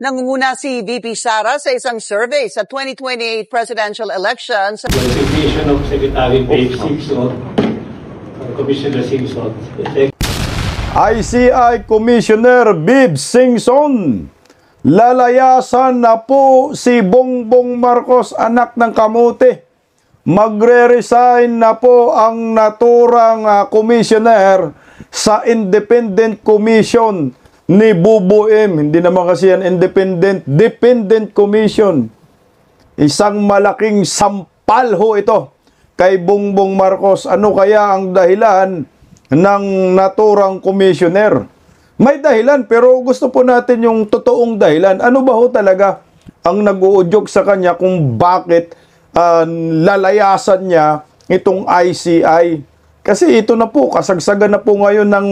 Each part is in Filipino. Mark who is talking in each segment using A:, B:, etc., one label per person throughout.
A: Nangunguna si VP Sara sa isang survey sa 2028 presidential elections.
B: Resignation of Secretary Dave Simpson, Commissioner Simpson.
C: ICI Commissioner Bib Singson, lalayasan na po si Bongbong Marcos, anak ng kamote. Magre-resign na po ang naturang commissioner sa Independent Commission ni BBM. Hindi naman kasi yan independent, dependent commission. Isang malaking sampal ho ito kay Bongbong Marcos. Ano kaya ang dahilan ng naturang commissioner? May dahilan, pero gusto po natin yung totoong dahilan. Ano ba ho talaga ang nag-uudyok sa kanya kung bakit lalayasan niya itong ICI? Kasi ito na po, kasagsagan na po ngayon ng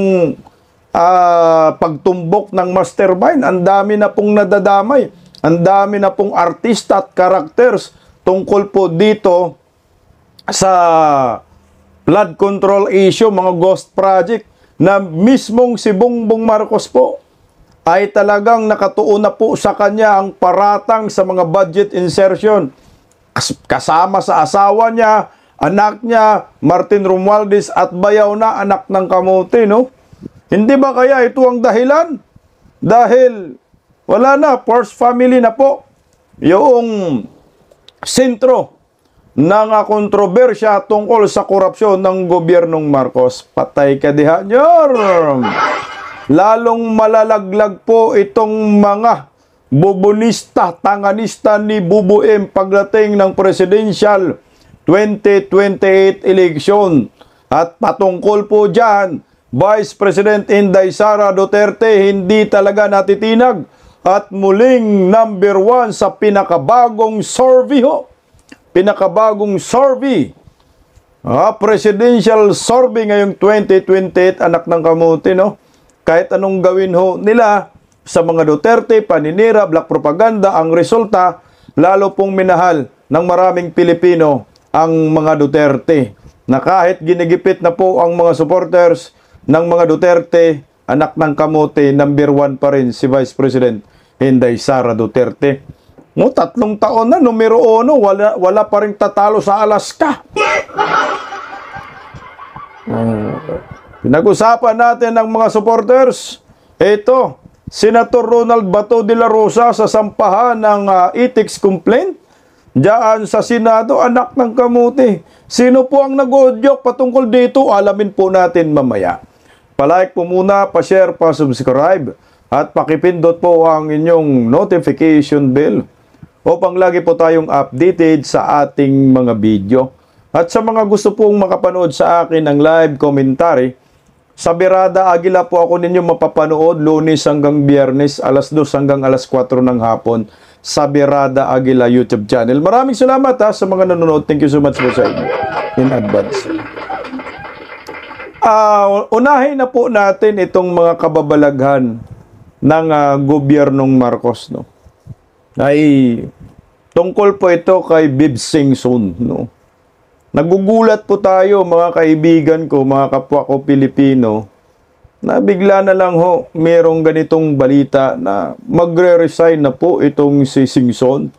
C: pagtumbok ng mastermind. Ang dami na pong nadadamay. Ang dami na pong artista at characters tungkol po dito sa flood control issue, mga ghost project, na mismong si Bongbong Marcos po ay talagang nakatuon na po sa kanya ang paratang sa mga budget insertion. Kasama sa asawa niya, anak niya, Martin Romualdez at bayaw na anak ng kamote, no? Hindi ba kaya ito ang dahilan? Dahil wala na, first family na po yung sentro ng kontrobersya tungkol sa korupsyon ng gobyernong Marcos. Patay ka diha, nyor! Lalong malalaglag po itong mga bubunista, tanganista ni BBM pagdating ng presidential 2028 election. At patungkol po dyan, Vice President Inday Sara Duterte hindi talaga natitinag at muling number 1 sa pinakabagong survey ho. Pinakabagong survey. Presidential survey ngayong 2028, anak ng kamote, no? Kahit anong gawin ho nila sa mga Duterte, paninira, black propaganda, ang resulta, lalo pong minahal ng maraming Pilipino ang mga Duterte. Na kahit ginigipit na po ang mga supporters ng mga Duterte, anak ng kamote, number 1 pa rin si Vice President Inday Sara Duterte. No, 3 taon na, numero 1, wala pa rin tatalo sa Alaska. Pinag-usapan natin ng mga supporters. Ito, Senator Ronald Bato de la Rosa sa sampahan ng ethics complaint diyan sa Senado, anak ng kamote. Sino po ang nag-uudyok patungkol dito? Alamin po natin mamaya. Palike po muna, pa-share, pa-subscribe, at pakipindot po ang inyong notification bell upang lagi po tayong updated sa ating mga video. At sa mga gusto pong makapanood sa akin ng live commentary, sa Birada Agila po ako ninyo mapapanood Lunes hanggang Biyernes, alas 2 hanggang alas 4 ng hapon sa Birada Agila YouTube channel. Maraming salamat sa mga nanonood. Thank you so much po sa inyo in advance. Unahin na po natin itong mga kababalaghan ng gobyernong Marcos, no? Ay tungkol po ito kay Bib Singson, no? Nagugulat po tayo, mga kaibigan ko, mga kapwa ko Pilipino, na bigla na lang ho merong ganitong balita na magre-resign na po itong si Singson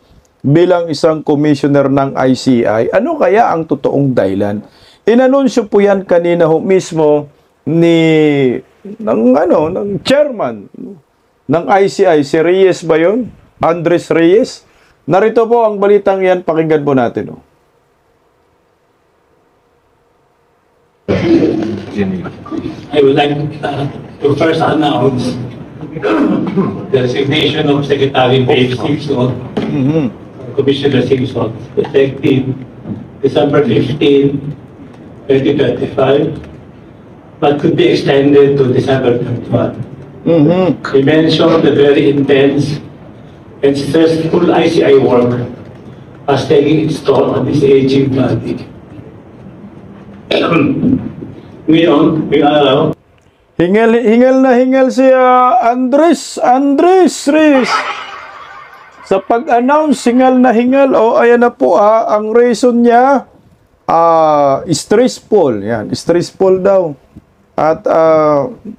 C: bilang isang commissioner ng ICI. Ano kaya ang totoong dahilan? Inanunsyo po yan kanina ho mismo ng chairman ng ICI, si Reyes ba yun? Andres Reyes. Narito po ang balitang yan, pakinggan po natin.
B: I would like to first announce the resignation of Secretary Dave Simpson, Commissioner Simpson, effective December 15, 2025, but could be extended to December 21. He mentioned the very intense and stressful ICI work as taking its toll on his aging body. Ngayon,
C: hingal si Andres Reyes. Sa pag-announce, hingal na hingal. Ayan na po ang reason niya, stressful. Yan, stressful daw. At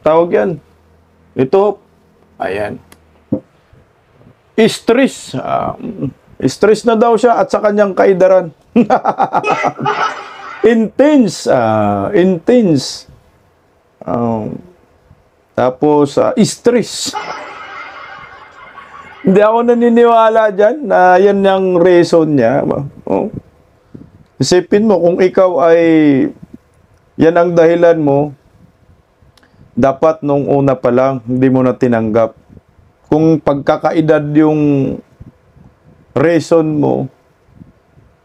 C: tawag yan. Ito, ayan. stress. Stress na daw siya at sa kanyang kaedaran. Intense. Intense. Tapos, stress. Hindi ako naniniwala dyan na yan yung reason niya. Oh. Isipin mo, kung ikaw ay yan ang dahilan mo, dapat nung una pa lang, hindi mo na tinanggap. Kung pagkakaedad yung reason mo,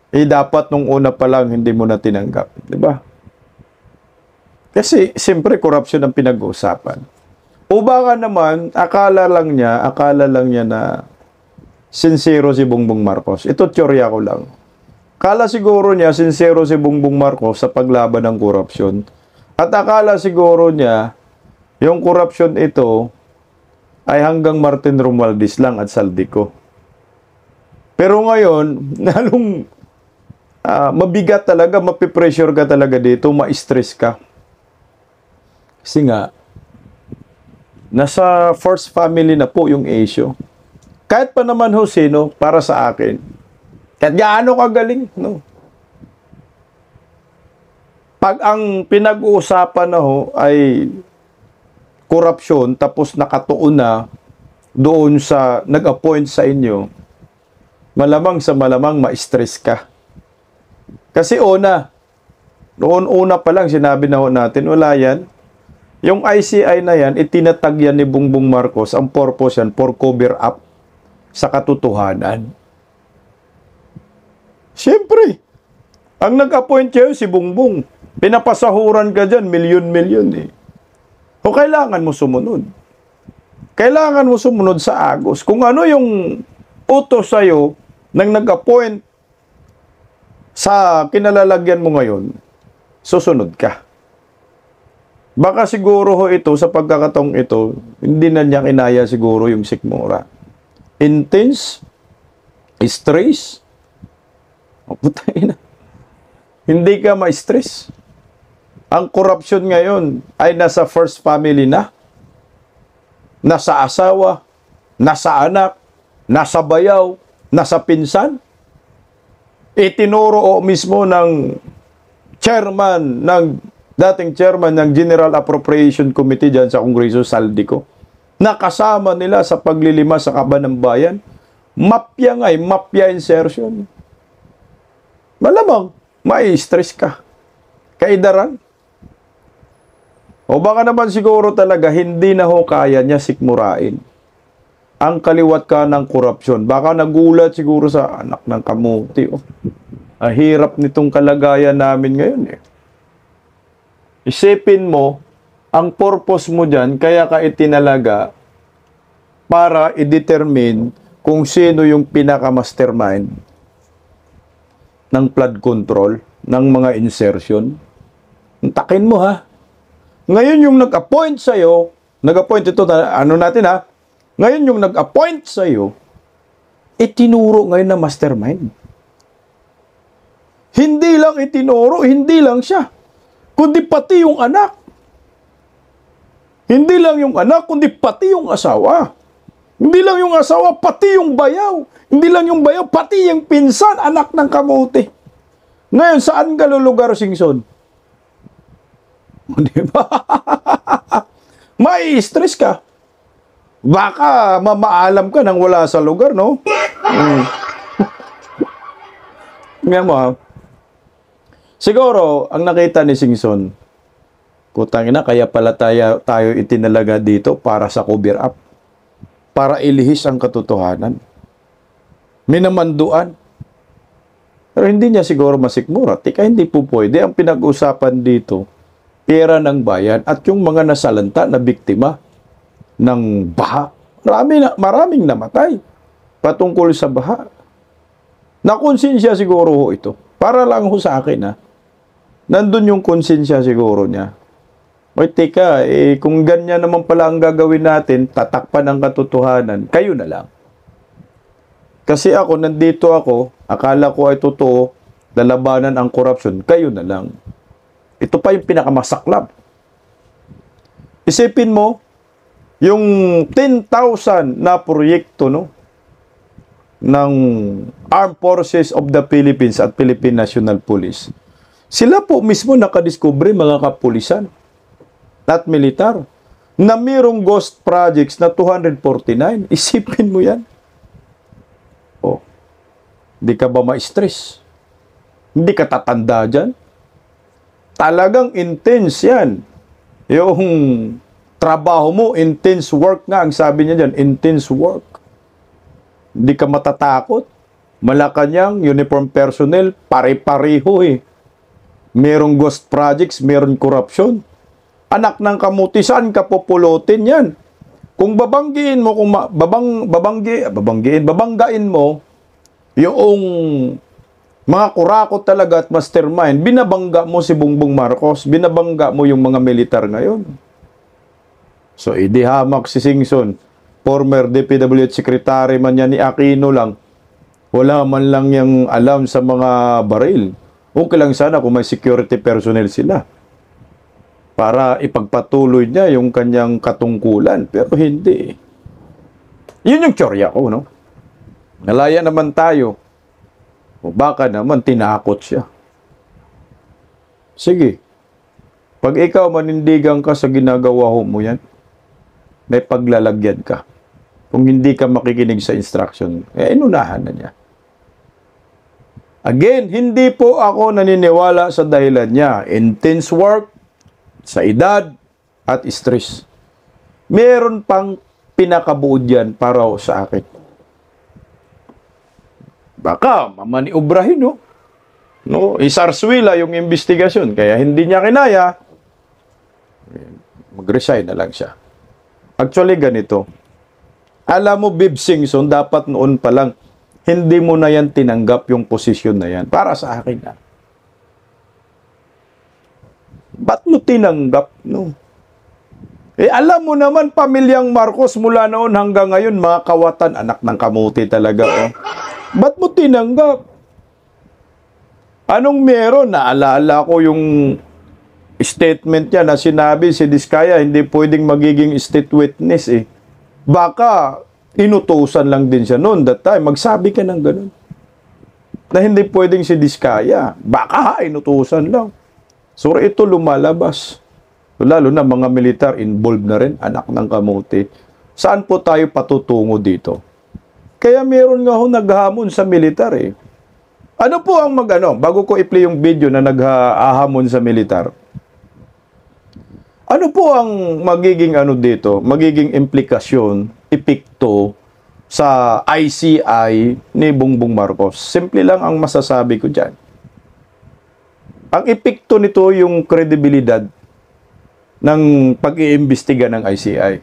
C: dapat nung una pa lang, hindi mo na tinanggap. Diba? Kasi, siyempre, korupsyon ang pinag-uusapan. O baka naman, akala lang niya na sincero si Bongbong Marcos. Ito, teorya ko lang. Akala siguro niya, sincero si Bongbong Marcos sa paglaban ng korupsyon. At akala siguro niya, yung korupsyon ito ay hanggang Martin Romualdez lang at Saldico. Pero ngayon, lalong mabigat talaga, mapipressure ka talaga dito, ma-stress ka. Kasi nga, nasa first family na po yung issue. Kahit pa naman ho sino, para sa akin, kahit gaano kagaling, no? Pag ang pinag-uusapan na ho ay korupsyon, tapos nakatuon na doon sa nag-appoint sa inyo, malamang sa malamang ma-stress ka. Kasi noon una pa lang, sinabi na ho natin, wala yan. Yung ICI na yan, itinatag yan ni Bongbong Marcos, ang purpose yan, for cover up sa katotohanan. Siyempre, ang nag-appoint kayo si Bongbong. Pinapasahuran ka dyan, milyon-milyon eh. O kailangan mo sumunod. Kailangan mo sumunod sa agos. Kung ano yung utos sa'yo nang nag-appoint sa kinalalagyan mo ngayon, susunod ka. Baka siguro ho ito, sa pagkakataong ito, hindi na niya kinaya siguro yung sikmura. Intense, stress, putay na. Hindi ka ma-stress. Ang korupsyon ngayon ay nasa first family na, nasa asawa, nasa anak, nasa bayaw, nasa pinsan. Itinuro o mismo ng dating chairman ng General Appropriation Committee dyan sa Kongreso, Saldico, nakasama nila sa paglilima sa kaban ng bayan. Mafia insertion. Malamang, mai-stress ka. Kaidaran. O baka naman siguro talaga, hindi na ho kaya niya sikmurain ang kaliwat ka ng korupsyon. Baka nagulat siguro sa anak ng kamuti. Ang hirap nitong kalagayan namin ngayon eh. Isipin mo, ang purpose mo dyan, kaya ka itinalaga para i-determine kung sino yung pinaka-mastermind ng flood control, ng mga insertion. Takin mo ha. Ngayon yung nag-appoint sa'yo, nag-appoint ito, ngayon yung nag-appoint sa'yo, itinuro ngayon na mastermind. Hindi lang itinuro, hindi lang siya, kundi pati yung anak. Hindi lang yung anak, kundi pati yung asawa. Hindi lang yung asawa, pati yung bayaw. Hindi lang yung bayaw, pati yung pinsan, anak ng kamote. Ngayon, saan ka lulugar, Singson? Di ba? Mai-stress ka. Baka mamaalam ka nang wala sa lugar, no? Ngayon mo, ha? Siguro, ang nakita ni Singson, kutangin na, kaya pala tayo itinalaga dito para sa cover up. Para ilihis ang katotohanan. Minamanduan. Pero hindi niya siguro masikmura. Tika, hindi po pwede. Ang pinag-usapan dito, pera ng bayan at yung mga nasalanta na biktima ng baha. Maraming namatay patungkol sa baha. Nakonsensya siguro ho ito. Para lang ho sa akin, ha? Nandun yung konsensya siguro niya. Oy, teka, kung ganyan naman pala ang gagawin natin, tatakpan ang katotohanan, kayo na lang. Kasi ako, nandito ako, akala ko ay totoo, lalabanan ang korupsyon, kayo na lang. Ito pa yung pinakamasaklap. Isipin mo, yung 10,000 na proyekto, no? ng Armed Forces of the Philippines at Philippine National Police. Sila po mismo nakadiscovery, mga kapulisan at militar, na mayroong ghost projects na 249. Isipin mo yan. Oh, di ka ba ma-stress? Hindi ka tatanda dyan? Talagang intense yan. Yung trabaho mo, intense work nga. Ang sabi niya dyan, intense work. Hindi ka matatakot. Malacanang, uniform personnel, pare-pareho eh. Merong ghost projects, meron corruption. Anak ng kamuti, saan ka pupulotin yan? Kung babanggiin mo, kung babanggain mo, yung mga kurakot talaga at mastermind, binabangga mo si Bongbong Marcos, binabangga mo yung mga militar ngayon. So, idihamak si Singson, former DPWH Secretary man yan ni Aquino lang, wala man lang yung alam sa mga baril. Okay lang sana kung may security personnel sila para ipagpatuloy niya yung kanyang katungkulan. Pero hindi. Yun yung tsorya ko, no? Nalaya naman tayo. O baka naman tinakot siya. Sige. Pag ikaw manindigan ka sa ginagawa mo yan, may paglalagyan ka. Kung hindi ka makikinig sa instruction, inunahan na niya. Again, hindi po ako naniniwala sa dahilan niya. Intense work, sa edad, at stress. Meron pang pinakabuod yan para sa akin. Baka mamaniubrahin, no? No? Isarswila yung investigasyon, kaya hindi niya kinaya, mag-resign na lang siya. Actually, ganito. Alam mo, Bib Singson, dapat noon pa lang, hindi mo na yan tinanggap yung posisyon na yan. Para sa akin, na. Ba't mo tinanggap, no? Alam mo naman, pamilyang Marcos mula noon hanggang ngayon, mga kawatan, anak ng kamuti talaga, oh. Ba't mo tinanggap? Anong meron? Naalala ko yung statement niya na sinabi si Diskaya, hindi pwedeng magiging state witness, eh. Baka, inutusan lang din siya noon that time. Magsabi ka ng ganun. Na hindi pwedeng si Diskaya. Baka, inutusan lang. So, ito lumalabas. Lalo na mga militar involved na rin, anak ng kamuti. Saan po tayo patutungo dito? Kaya meron nga ho naghamon sa militar eh. Ano po ang bago ko i-play yung video na naghahamon sa militar. Ano po ang magiging dito? Magiging implikasyon, epekto sa ICI ni Bongbong Marcos. Simple lang ang masasabi ko dyan. Ang epekto nito yung kredibilidad ng pag-iimbestiga ng ICI.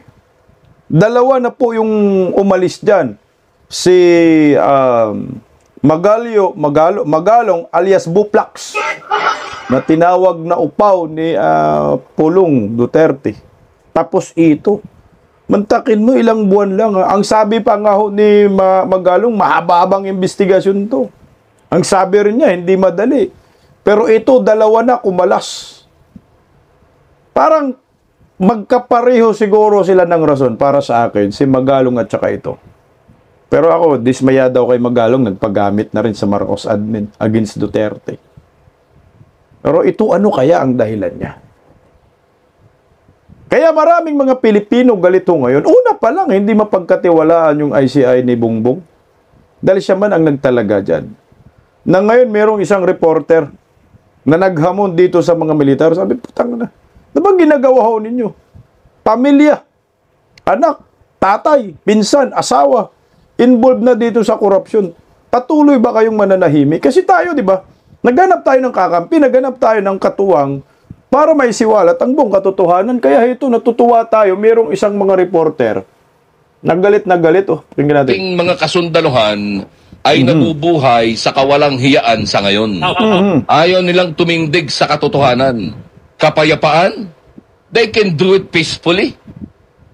C: Dalawa na po yung umalis dyan. Si Magalong alias Buplax na tinawag na upaw ni Pulong Duterte. Tapos ito. Mantakin mo, ilang buwan lang. Ang sabi pa nga ho ni Magalong, mahaba-habang investigasyon to. Ang sabi rin niya, hindi madali. Pero ito, dalawa na kumalas. Parang magkapareho siguro sila ng rason para sa akin, si Magalong at saka ito. Pero ako, dismaya daw kay Magalong, nagpagamit na rin sa Marcos admin against Duterte. Pero ito, ano kaya ang dahilan niya? Kaya maraming mga Pilipino galito ngayon. Una pa lang, hindi mapagkatiwalaan yung ICI ni Bongbong. Dahil siya man ang nagtalaga dyan. Na ngayon, merong isang reporter na naghamon dito sa mga militar. Sabi, putang na. Ano bang ginagawa ho ninyo? Pamilya, anak, tatay, pinsan, asawa, involved na dito sa korupsyon. Patuloy ba kayong mananahimik? Kasi tayo, di ba? Naghanap tayo ng kakampi, naghanap tayo ng katuwang para may siwalat ang buong katotohanan. Kaya ito, natutuwa tayo. Merong isang mga reporter, naggalit na galit. Oh, tingnan natin.
D: Ating mga kasundaluhan ay nabubuhay sa kawalang hiyaan sa ngayon. Ayaw nilang tumindig sa katotohanan. Kapayapaan, they can do it peacefully.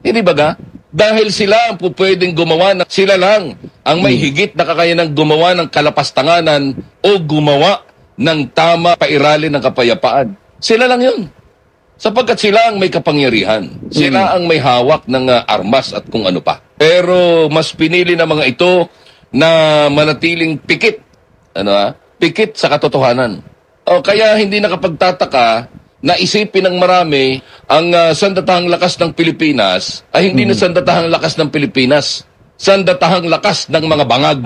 D: Hindi ba ga? Dahil sila ang pwedeng gumawa, sila lang ang may higit na kakayanang gumawa ng kalapastanganan o gumawa ng tama pairali ng kapayapaan. Sila lang yun. Sapagkat sila ang may kapangyarihan. Sila ang may hawak ng armas at kung ano pa. Pero mas pinili ng mga ito na manatiling pikit. Pikit sa katotohanan. O kaya hindi nakapagtataka na isipin ng marami ang sandatahang lakas ng Pilipinas ay hindi na sandatahang lakas ng Pilipinas. Sandatahang lakas ng mga bangag.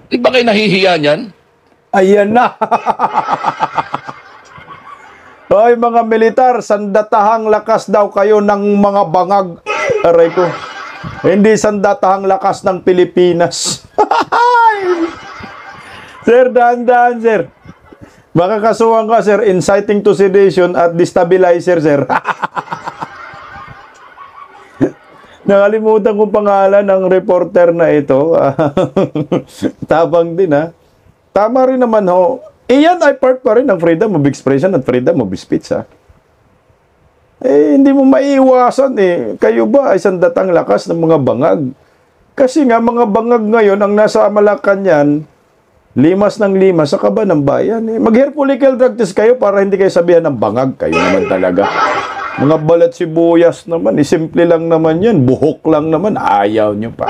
D: Di ba kayo nahihiya niyan?
C: Ayan na. Hoy mga militar, sandatahang lakas daw kayo ng mga bangag. Aray ko. Hindi sandatahang lakas ng Pilipinas. Sir, dahan-dahan, sir. Makakasuhan ka, sir, inciting to sedition at destabilizer, sir. Nakalimutan kong pangalan ng reporter na ito. Tabang din, ha. Tama rin naman, ho. Iyan ay part pa rin ng freedom of expression at freedom of speech, ha. Hindi mo maiiwasan, Kayo ba ay sandatang lakas ng mga bangag? Kasi nga, mga bangag ngayon, ang nasa Malacanang, limas ng limas sa kaba ng bayan. Mag-hair follicle drug test kayo para hindi kayo sabihan ng bangag. Kayo naman talaga. Mga balat sibuyas naman. Simple lang naman yan. Buhok lang naman. Ayaw nyo pa.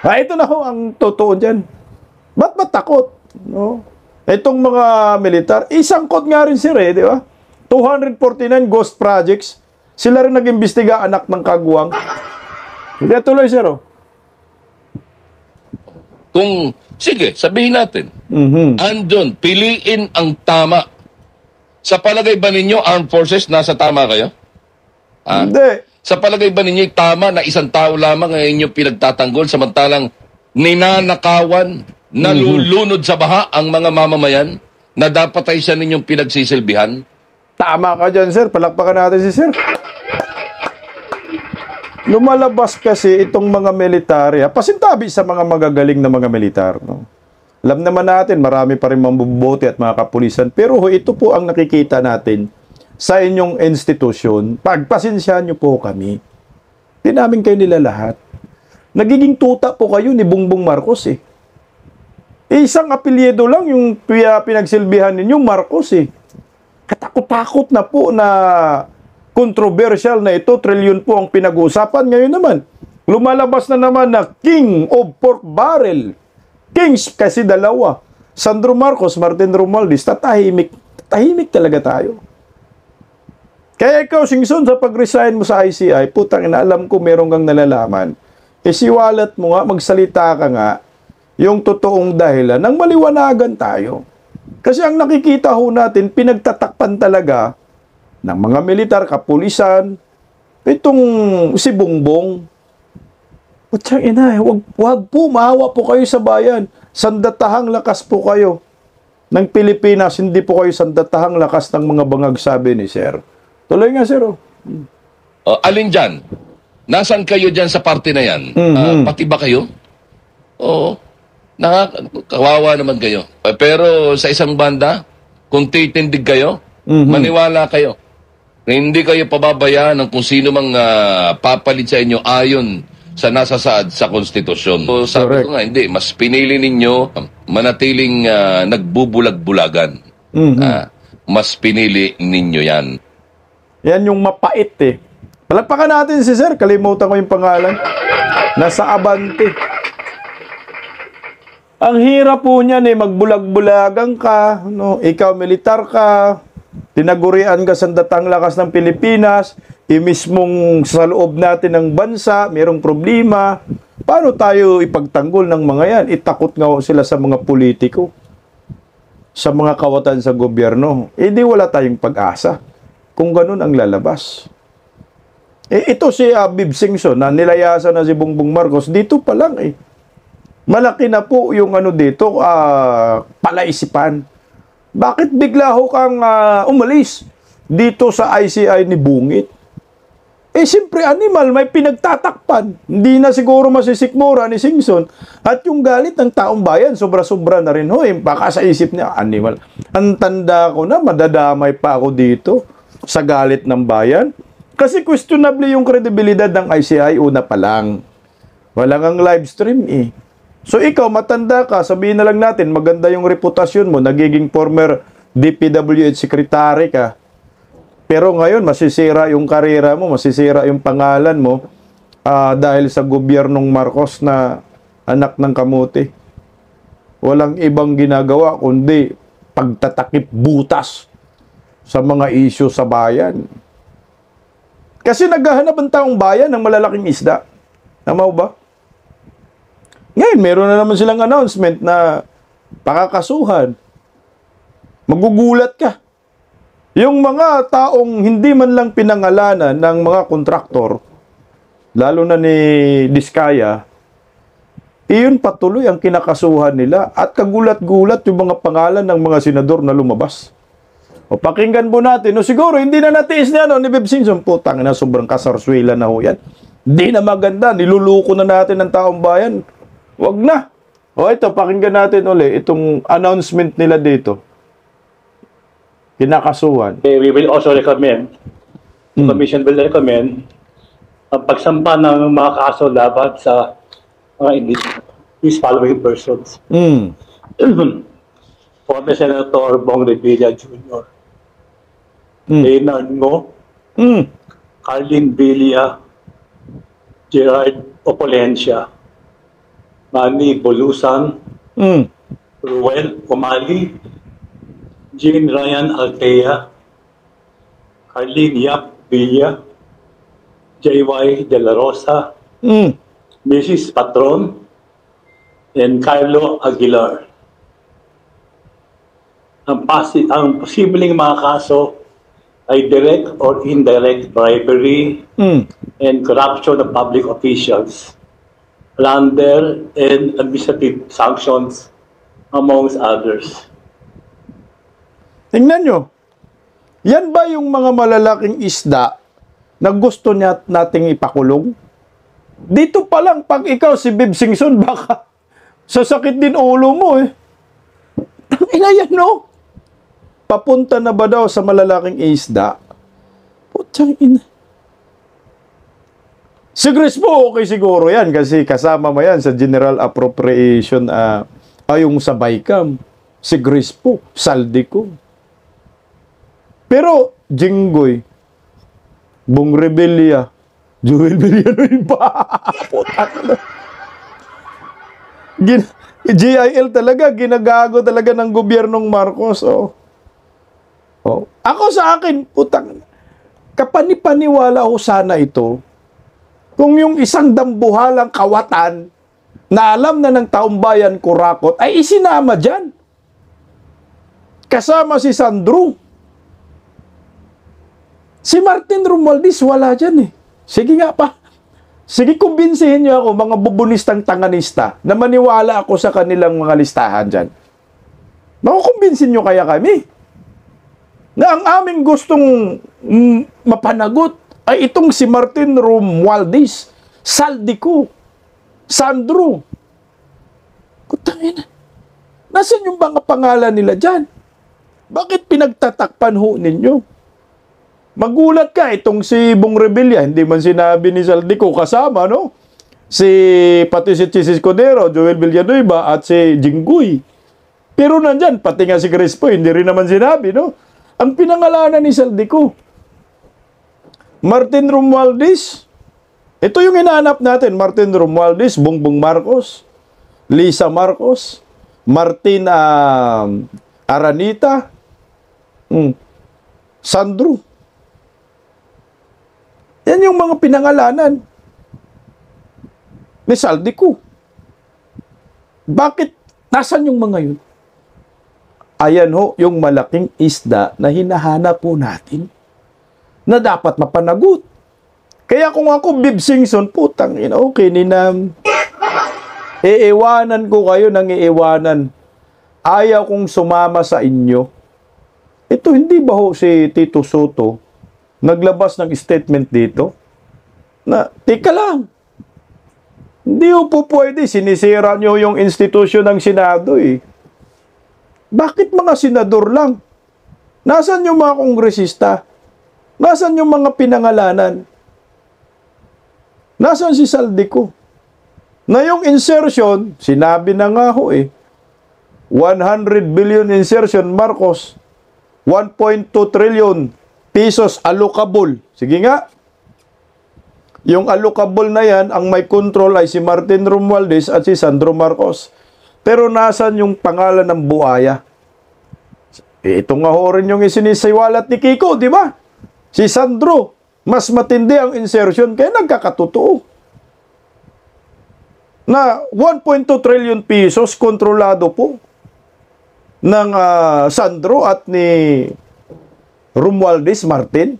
C: Ito na ho ang totoo dyan. Ba't takot? No? Itong mga militar, isangkot nga rin sila, di ba? 249 ghost projects. Sila rin nag-imbestiga, anak ng kagwang. Hindi tuloy, sir.
D: Kung, sige, sabihin natin, andun, piliin ang tama. Sa palagay ba ninyo, armed forces, nasa tama kayo?
C: Hindi.
D: Sa palagay ba ninyo, tama na isang tao lamang ang inyong pinagtatanggol, samantalang ninanakawan, nalulunod sa baha ang mga mamamayan na dapat ay siya ninyong pinagsisilbihan?
C: Tama ka dyan, sir. Palakpakan natin si sir. Lumalabas kasi itong mga militarya, pasintabi sa mga magagaling na mga militar. No? Alam naman natin, marami pa rin mambubuti at mga kapulisan. Pero ito po ang nakikita natin sa inyong institusyon. Pagpasensyahan nyo po kami. Di namin kayo nila lahat. Nagiging tuta po kayo ni Bongbong Marcos eh. Isang apelyido lang yung pinagsilbihan ninyong Marcos eh. Katakot-takot na po na controversial na ito, trilyon po ang pinag-uusapan. Ngayon naman, lumalabas na naman na King of Pork Barrel. Kings kasi dalawa. Sandro Marcos, Martin Romualdez, tahimik talaga tayo. Kaya ikaw, Singson, sa pag-resign mo sa ICI, putang ina, alam ko meron kang nalalaman. Siwalat mo nga, magsalita ka nga, yung totoong dahilan, nang maliwanagan tayo. Kasi ang nakikita ho natin, pinagtatakpan talaga ng mga militar, kapulisan, itong si Bongbong. Putsang ina, wag po, maawa po kayo sa bayan. Sandatahang lakas po kayo ng Pilipinas, hindi po kayo sandatahang lakas ng mga bangag, sabi ni Sir. Tuloy nga, Sir.
D: Alin dyan? Nasaan kayo dyan sa party na yan? Pati ba kayo? Oo. Kawawa naman kayo. Pero sa isang banda, kung titindig kayo, maniwala kayo. Hindi kayo pababayaan ng kung sino mang papalit sa inyo ayon sa nasasaad sa konstitusyon. So, sabi ko nga, hindi. Mas pinili ninyo manatiling nagbubulag-bulagan. Mas pinili ninyo yan.
C: Yan yung mapait eh. Palagpakan natin si Sir. Kalimutan ko yung pangalan. Nasa Abante. Ang hirap po niyan eh. Magbulag-bulagan ka. No? Ikaw militar ka. Tinagurian ka sandatang lakas ng Pilipinas. Mismong sa loob natin ng bansa. Mayroong problema. Paano tayo ipagtanggol ng mga yan? Itakot nga sila sa mga politiko. Sa mga kawatan sa gobyerno. Di wala tayong pag-asa. Kung ganun ang lalabas. Ito si Bib Singson na nilayasan na si Bongbong Marcos, dito pa lang eh. Malaki na po yung ano dito, palaisipan. Bakit bigla ho kang umalis dito sa ICI ni Bungit? Siyempre animal, may pinagtatakpan. Hindi na siguro masisikmura ni Singson. At yung galit ng taong bayan, sobra-sobra na rin ho. Baka sa isip niya, animal. Ang tanda ko na, madadamay pa ako dito sa galit ng bayan. Kasi questionable yung kredibilidad ng ICI una pa lang. Walang ang live stream eh. So ikaw, matanda ka, sabihin na lang natin, maganda yung reputasyon mo, nagiging former DPWH secretary ka. Pero ngayon, masisira yung karera mo, masisira yung pangalan mo dahil sa gobyernong Marcos na anak ng kamote. walang ibang ginagawa kundi pagtatakip butas sa mga isyu sa bayan. Kasi naghahanap ang taong bayan ng malalaking isda. Tama ba? Ngayon, meron na naman silang announcement na pakakasuhan. Magugulat ka. Yung mga taong hindi man lang pinangalanan ng mga kontraktor, lalo na ni Diskaya, iyon patuloy ang kinakasuhan nila at kagulat-gulat yung mga pangalan ng mga senador na lumabas. O pakinggan po natin. O siguro, hindi na natiis niya ni Beb Singson. Putang na, sobrang kasarswela na ho yan. Hindi na maganda. Niluluko na natin ang taong bayan. Wag na. O ito, pakinggan natin ulit itong announcement nila dito. Kinakasuhan.
E: We will also recommend, the Commission will recommend, ang pagsampa ng mga kaso laban sa mga these following persons. Former Senator Bong Revilla Jr., Leonard Ngo, Carlin Villia, Gerard Opolencia, Manny Bolusan, Ruel Umali, Jean Ryan Altea, Carlin Yap Villa, J.Y. De La Rosa, Mrs. Patron, and Carlo Aguilar. Ang posibleng mga kaso ay direct or indirect bribery and corruption of public officials, plunder and administrative sanctions, amongst others.
C: Tingnan nyo. Yan ba yung mga malalaking isda na gusto nating ipakulong? Dito pa lang, pag ikaw si Beb Singson, baka sasakit din ulo mo eh. Ina yan, no? Papunta na ba daw sa malalaking isda? Putsang ina. Si Crispo, okay siguro yan kasi kasama mo yan sa General Appropriation yung sa BICAM. Si Crispo, Saldico. Pero, Jinggoy, Bong Revilla, Joel Villanueva pa. GIL talaga, ginagago talaga ng gobyernong Marcos. Oh. Ako sa akin, putang, kapanipaniwala ko sana ito kung yung isang dambuhalang kawatan na alam na ng taong bayan kurakot ay isinama dyan. Kasama si Sandro. Si Martin Romualdez wala dyan eh. Sige nga pa. Sige, kumbinsihin niyo ako, mga bubunistang tanganista, na maniwala ako sa kanilang mga listahan dyan. Makukumbinsin niyo kaya kami na ang aming gustong mapanagot ay itong si Martin Romualdez, Saldico, Sandro. Kutangina. Nasaan yung mga pangalan nila dyan? Bakit pinagtatakpan ho ninyo? Magulat ka, itong si Bong Revilla, hindi man sinabi ni Saldico kasama, no? Pati si Chis Escudero, Joel Villanueva, at si Jinggoy. Pero nandyan, pati nga si Crispo, hindi rin naman sinabi, no? Ang pinangalanan ni Saldico, Martin Romualdez. Ito yung hinahanap natin, Martin Romualdez, Bongbong Marcos, Lisa Marcos, Martin Aranita, Sandro. Yan yung mga pinangalanan ni Saldico. Bakit? Nasaan yung mga yun? Ayan ho, yung malaking isda na hinahanap po natin na dapat mapanagot. Kaya kung ako, Beb Singson, putang ina, okay, iiwanan ko kayo ng iiwanan. Ayaw kong sumama sa inyo. Ito, hindi ba ho si Tito Soto naglabas ng statement dito? Na, tika lang. Hindi ho po pwede, sinisira nyo yung institusyon ng Senado eh. Bakit mga senador lang? Nasaan yung mga kongresista? Nasaan yung mga pinangalanan? Nasaan si Saldico? Na yung insertion, sinabi na nga ho eh, 100 billion insertion, Marcos, 1.2 trillion pesos allocable. Sige nga. Yung allocable na yan, ang may control ay si Martin Romualdez at si Sandro Marcos. Pero nasan yung pangalan ng buhaya? Ito nga ho rin yung isinisiwalat ni Kiko, di ba? Si Sandro, mas matindi ang insertion kaya nagkakatotoo. Na 1.2 trillion pesos kontrolado po ng Sandro at ni Romualdez Martin.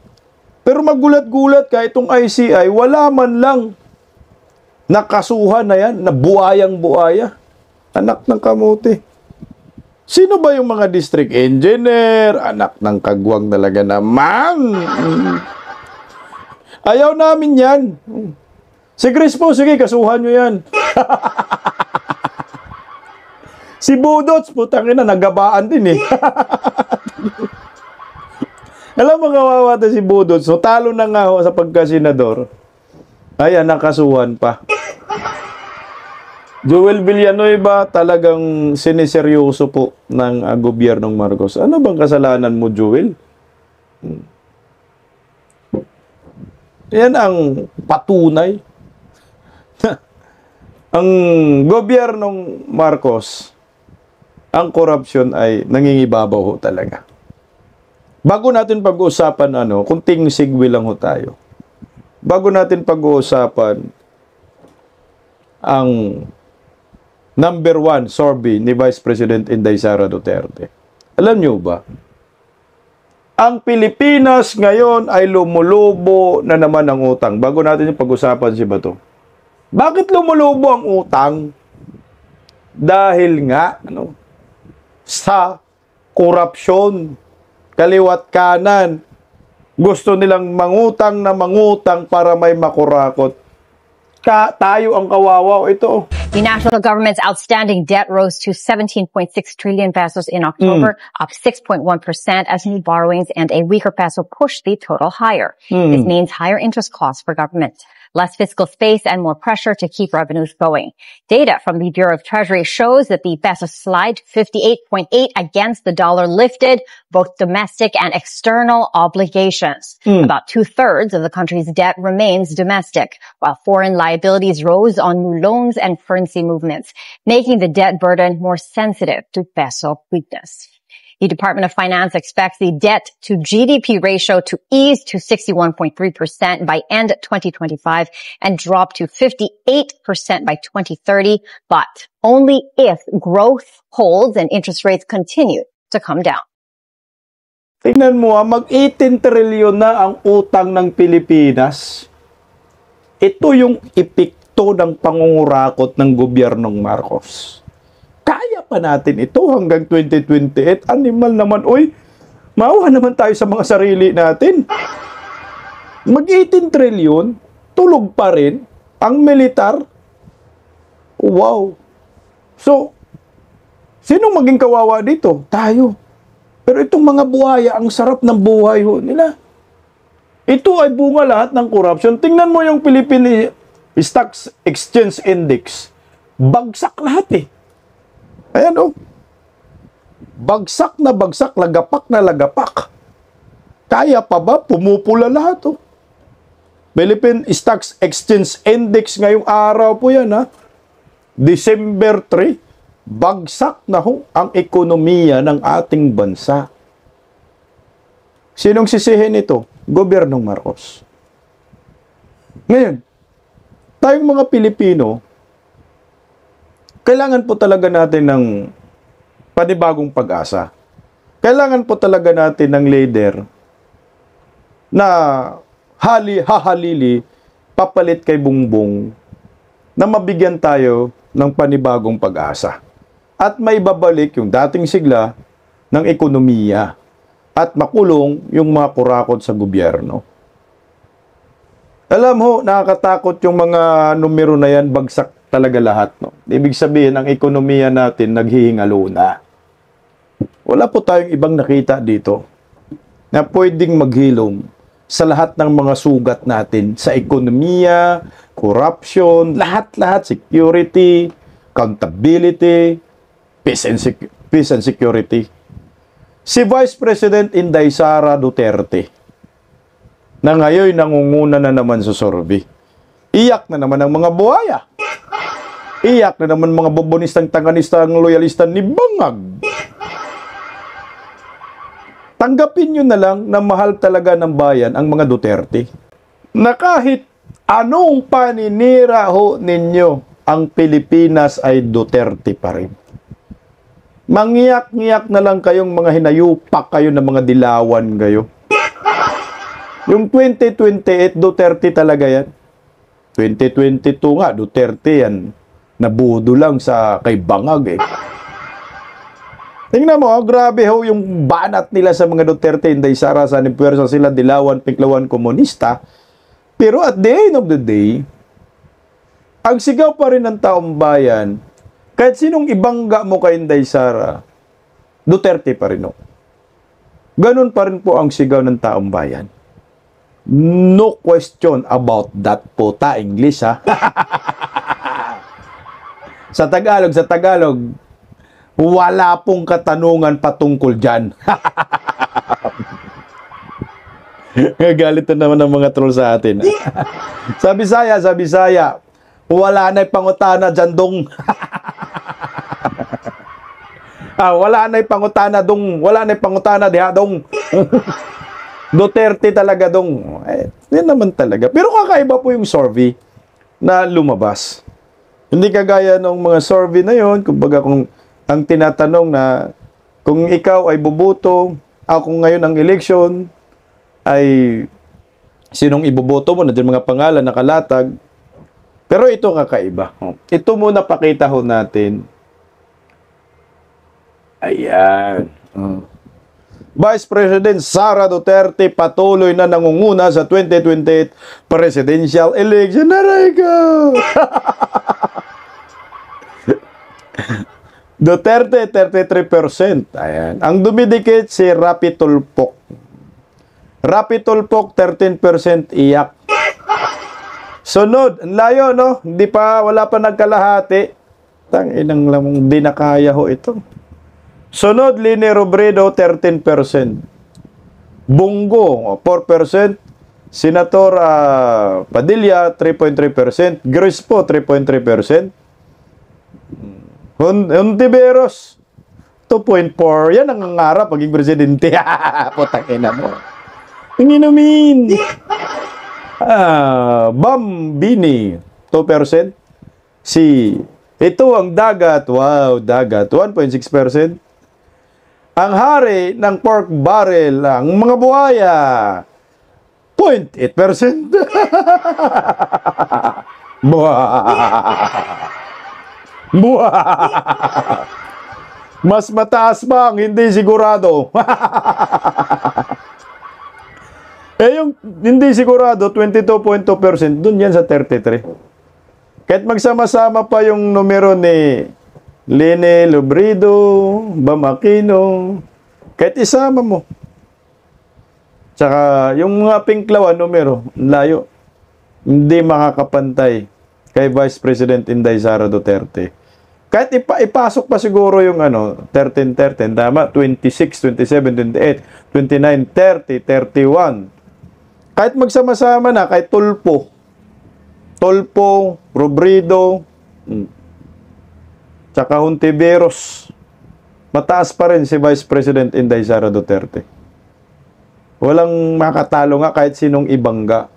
C: Pero magulat-gulat ka itong ICI, wala man lang nakasuhan na yan, na buhayang-buhaya. Anak ng kamote. Sino ba yung mga district engineer? Anak ng kagwang talaga naman. Ayaw namin yan. Si Chris po, sige, kasuhan nyo yan. Si Budots, putang ina, nagabaan din eh. Alam mo, kawawa si Budots. So, talo na nga ho sa pagkasenador. Ayan, nakasuhan pa. Joel Villanueva talagang siniseryoso po ng gobyernong Marcos. Ano bang kasalanan mo, Joel? Yan ang patunay. Ang gobyernong Marcos, ang korupsyon ay nangingibabaw ho talaga. Bago natin pag-uusapan kunting segue lang ho tayo. Bago natin pag-uusapan ang number 1 survey ni Vice President Inday Sara Duterte. Alam nyo ba? Ang Pilipinas ngayon ay lumulubo na naman ang utang. Bago natin yung pag-usapan si Bato. Bakit lumulubo ang utang? Dahil nga sa korupsyon, kaliwat kanan. Gusto nilang mangutang na mangutang para may makurakot. Tayo ang kawawa. Ito.
F: The national government's outstanding debt rose to 17.6 trillion pesos in October, up 6.1% as new borrowings and a weaker peso pushed the total higher. This means higher interest costs for government, less fiscal space, and more pressure to keep revenues going. Data from the Bureau of Treasury shows that the peso slide 58.8 against the dollar lifted both domestic and external obligations. About 2/3 of the country's debt remains domestic, while foreign liabilities rose on new loans and currency movements, making the debt burden more sensitive to peso weakness. The Department of Finance expects the debt to GDP ratio to ease to 61.3% by end 2025 and drop to 58% by 2030, but only if growth holds and interest rates continue to come down.
C: Tingnan mo, mag-18 trilyon na ang utang ng Pilipinas. Ito yung epekto ng pangungurakot ng gobyernong Marcos. Kaya pa natin ito hanggang 2028. Animal naman, maawa naman tayo sa mga sarili natin. Mag-18 trilyon, tulog pa rin ang militar. Wow. So, sinong maging kawawa dito? Tayo. Pero itong mga buhaya, ang sarap ng buhay nila. Ito ay bunga lahat ng corruption. Tingnan mo yung Philippine Stock Exchange Index. Bagsak lahat eh. Ayan bagsak, lagapak na lagapak. Kaya pa ba? Pumupula lahat Philippine Stock Exchange Index ngayong araw po yan December 3. Bagsak na ang ekonomiya ng ating bansa. Sinong sisihin ito? Gobyernong Marcos. Ngayon, tayong mga Pilipino, kailangan po talaga natin ng panibagong pag-asa. Kailangan po talaga natin ng leader na hahalili, papalit kay Bongbong, na mabigyan tayo ng panibagong pag-asa. At may babalik yung dating sigla ng ekonomiya at makulong yung mga kurakot sa gobyerno. Alam ho, nakakatakot yung mga numero na yan, bagsak talaga lahat. Ibig sabihin, ang ekonomiya natin naghihingalo na. Wala po tayong ibang nakita dito na pwedeng maghilom sa lahat ng mga sugat natin sa ekonomiya, corruption, lahat-lahat, security, accountability, peace and security. Si Vice President Inday Sara Duterte, na ngayon nangunguna na naman sa survey. Iyak na naman ang mga buhaya. Iyak na naman mga bobonistang, tanganistang, loyalista ni Bangag. Tanggapin nyo na lang na mahal talaga ng bayan ang mga Duterte. Na kahit anong paninira ho ninyo, ang Pilipinas ay Duterte pa rin. Mangiyak-ngiyak na lang kayong mga hinayupak kayo ng mga dilawan kayo. Yung 2028, Duterte talaga yan. 2022 nga, Duterte yan. Nabudo lang sa kay Bangag eh. Tingnan mo, grabe ho yung banat nila sa mga Duterte, Inday Sara, Sanim Puwersa, sila dilawan, piklawan, komunista. Pero at the end of the day, ang sigaw pa rin ng taong bayan, kahit sinong ibangga mo kay Inday Sara, Duterte pa rin ho. Ganun pa rin po ang sigaw ng taong bayan. No question about that po. English ha. Sa Tagalog, wala pong katanungan patungkol dyan. Galit na naman ang mga troll sa atin. Sa Bisaya, wala na'y pangutana dyan dong. Wala na'y pangutana diha dong. Duterte talaga dong. Yan naman talaga. Pero kakaiba po yung survey na lumabas. Hindi kagaya ng mga survey na yon, kumbaga kung ang tinatanong na kung ikaw ay boboto, ako ngayon ang eleksyon, ay sinong iboboto mo, nandiyan mga pangalan nakalatag. Pero ito kakaiba. Ito muna pakita ho natin. Ayan. Vice President Sara Duterte patuloy na nangunguna sa 2028 presidential election. Aray ko! Duterte, 33%. Ayan. Ang dumidikit si Rapi Tulfok. Rapi Tulfok, 13% iyak. Sunod, ang layo, no? Wala pa nagkalahati. Tanginang lamang, di na kaya ho ito. Sunod, Lini Robredo, 13%. Bungo, 4%. Senator Padilla, 3.3%. Grispo, 3.3%. Hontiveros, 2.4. Yan ang nangarap paging presidente. Putang ina mo. Ang inumin. Bambini, 2%. Ito ang dagat. Wow, dagat. 1.6%. Ang hari ng pork barrel, ang mga buhaya, 0.8%. Mas mataas ba ang hindi sigurado? Yung hindi sigurado, 22.2%, dun yan sa 33. Kahit magsama-sama pa yung numero ni Lene Robredo, Bam Aquino, kahit isama mo. Tsaka yung mga pinklawan numero, layo. Hindi makakapantay kay Vice President Inday Sara Duterte. Kahit ipasok pa siguro yung 13, tama, 26, 27, 28, 29, 30, 31. Kahit magsama-sama na, kahit Tulfo, Robredo, tsaka Hontiveros, mataas pa rin si Vice President Inday Sara Duterte. Walang makatalo nga kahit sinong ibangga.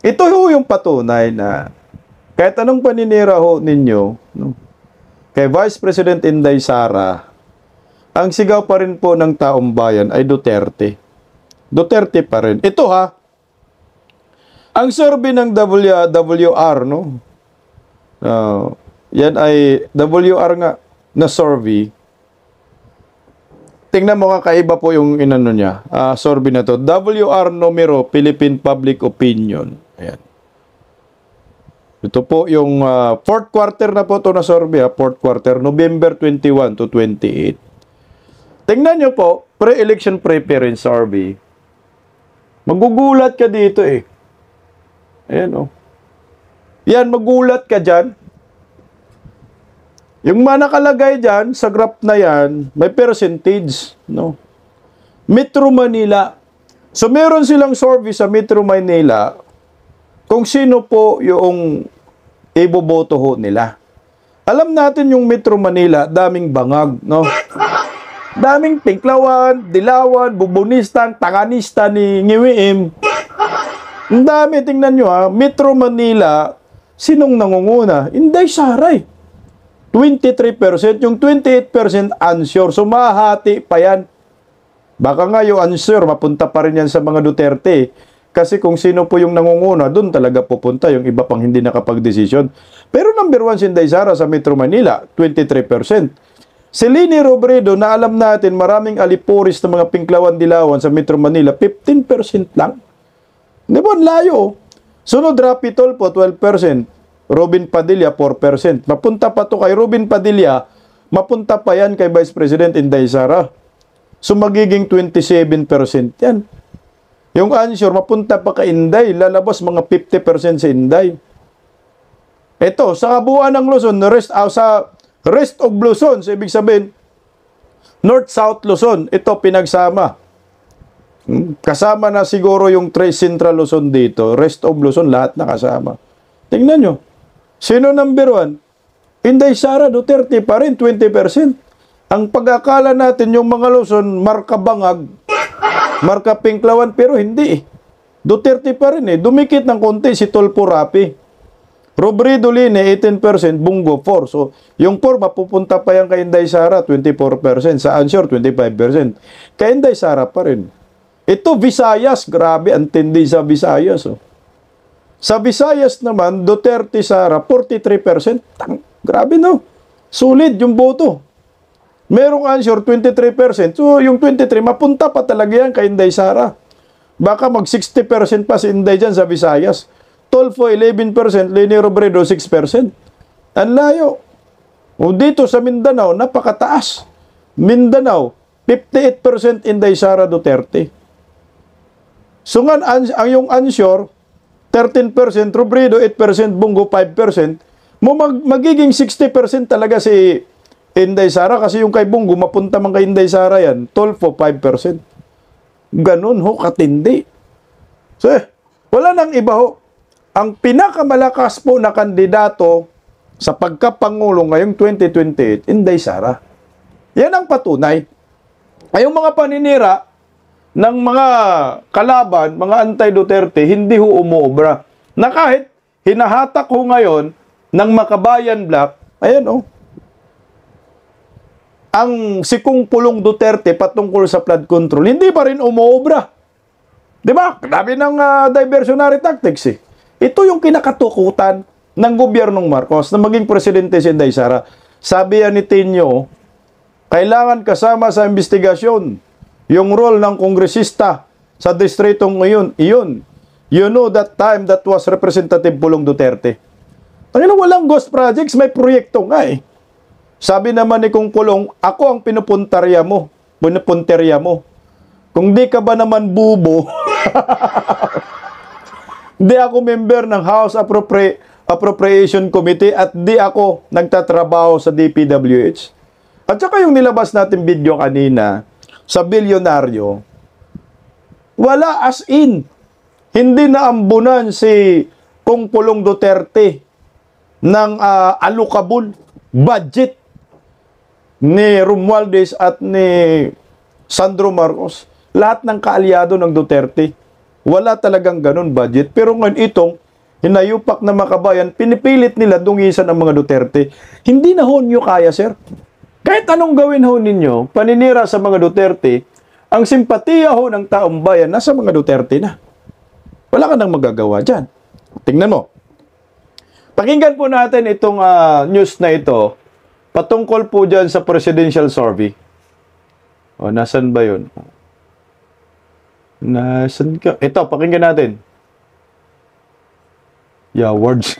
C: Ito ho yung patunay na kahit anong paninira ho ninyo, no, kay Vice President Inday Sara, ang sigaw pa rin po ng taong bayan ay Duterte. Duterte pa rin. Ito ha, ang survey ng WR, no? Yan ay WR nga na survey. Tingnan mo kakaiba po yung inano niya. Survey na to. WR numero, Philippine Public Opinion. Ayan. Ito po yung fourth quarter na po ito na survey. Fourth quarter, November 21 to 28. Tingnan nyo po, pre-election preference survey. Magugulat ka dito eh. Ayan oh. Yan, magulat ka dyan. Yung mga nakalagay dyan, sa graph na yan, may percentage, no? Metro Manila. So, meron silang survey sa Metro Manila kung sino po yung iboboto ho nila. Alam natin yung Metro Manila, daming bangag, no? Daming Pinklawan, Dilawan, Bubunistang, Tanganista ni Ngiwiim. Ang dami, tingnan nyo ha. Metro Manila, sinong nangunguna? Inday Saray. 23%, yung 28% unsure. So, mahati pa yan. Baka nga yung unsure, mapunta pa rin yan sa mga Duterte. Kasi kung sino po yung nangunguna, doon talaga pupunta. Yung iba pang hindi nakapag-desisyon. Pero number 1 si Inday Sara sa Metro Manila, 23%. Si Leni Robredo, na alam natin maraming alipuris na mga Pinklawan Dilawan sa Metro Manila, 15% lang. Di ba? Layo. Sunod, Rapi Tulfo, 12%. Robin Padilla, 4%. Mapunta pa to kay Robin Padilla, mapunta pa yan kay Vice President Inday Sara. So, magiging 27% yan. Yung unsure, mapunta pa kay Inday, lalabas mga 50% si Inday. Ito, sa kabuuan ng Luzon, sa rest of Luzon, so ibig sabihin, North-South Luzon, ito pinagsama. Kasama na siguro yung Central Luzon dito, rest of Luzon, lahat nakasama. Tingnan nyo, sino number 1? Inday Sara Duterte pa rin, 20%. Ang pag-akala natin yung mga Luzon, marka bangag, marka Pinklawan, pero hindi. Duterte pa rin eh. Dumikit ng konti si Tulfo Rapi. Robredo Lini, 18%, Bungo 4%. So, yung 4, mapupunta pa yan kay Inday Sara, 24%. Sa unsure, 25%. Kay Inday Sara pa rin. Ito, Visayas. Grabe, ang tindi sa Visayas. Oh. Sa Visayas naman, Duterte Sara, 43%. Grabe no. Sulit yung boto. Merong unsure, 23%. So, yung 23, mapunta pa talaga yan kay Inday Sara. Baka mag 60% pa si Inday dyan sa Visayas. Tulfo, 11%. Leni Robredo, 6%. Ang layo. O dito sa Mindanao, napakataas. Mindanao, 58% Inday Sara Duterte. So nga, ang yung unsure, 13%, Robredo, 8%, Bungo, 5%. Magiging 60% talaga si Inday Sara kasi yung kay Bungo, mapunta man kay Inday Sara yan. Tulfo, 5%. Ganun ho, katindi. So, wala nang iba ho. Ang pinakamalakas po na kandidato sa pagkapangulo ngayong 2028, Inday Sara. Yan ang patunay. Ay yung mga paninira ng mga kalaban, mga anti-Duterte, hindi ho umuobra. Na kahit hinahatak ho ngayon ng Makabayan Black, ayan oh, ang sikong Pulong Duterte patungkol sa flood control, hindi pa rin umuobra. Di ba? Dami ng diversionary tactics eh. Ito yung kinakatukutan ng gobyernong Marcos na maging presidente si Inday Sara. Sabi yan ni Tenyo, kailangan kasama sa investigasyon yung role ng kongresista sa distritong ngayon. Iyon. You know that time that was Representative Pulong Duterte. Ang walang ghost projects, may proyekto nga eh. Sabi naman ni Kung Pulong, ako ang pinupunterya mo. Kung di ka ba naman bubo, di ako member ng House Appropriation Committee at di ako nagtatrabaho sa DPWH. At saka yung nilabas natin video kanina sa bilyonaryo, wala as in. Hindi naambunan si Kung Pulong Duterte ng alokabul budget ni Romualdez at ni Sandro Marcos. Lahat ng kaalyado ng Duterte. Wala talagang ganun budget. Pero ngayon itong hinayupak na Makabayan, pinipilit nila dungisan ang mga Duterte. Hindi na ho nyo kaya, sir. Kahit anong gawin ho ninyo, paninira sa mga Duterte, ang simpatiya ho ng taong bayan nasa mga Duterte na. Wala ka nang magagawa dyan. Tingnan mo. Pakinggan po natin itong news na ito patungkol po dyan sa presidential survey. O, nasan ba yun? Nasan ka? Ito, pakinggan natin. Yeah, words.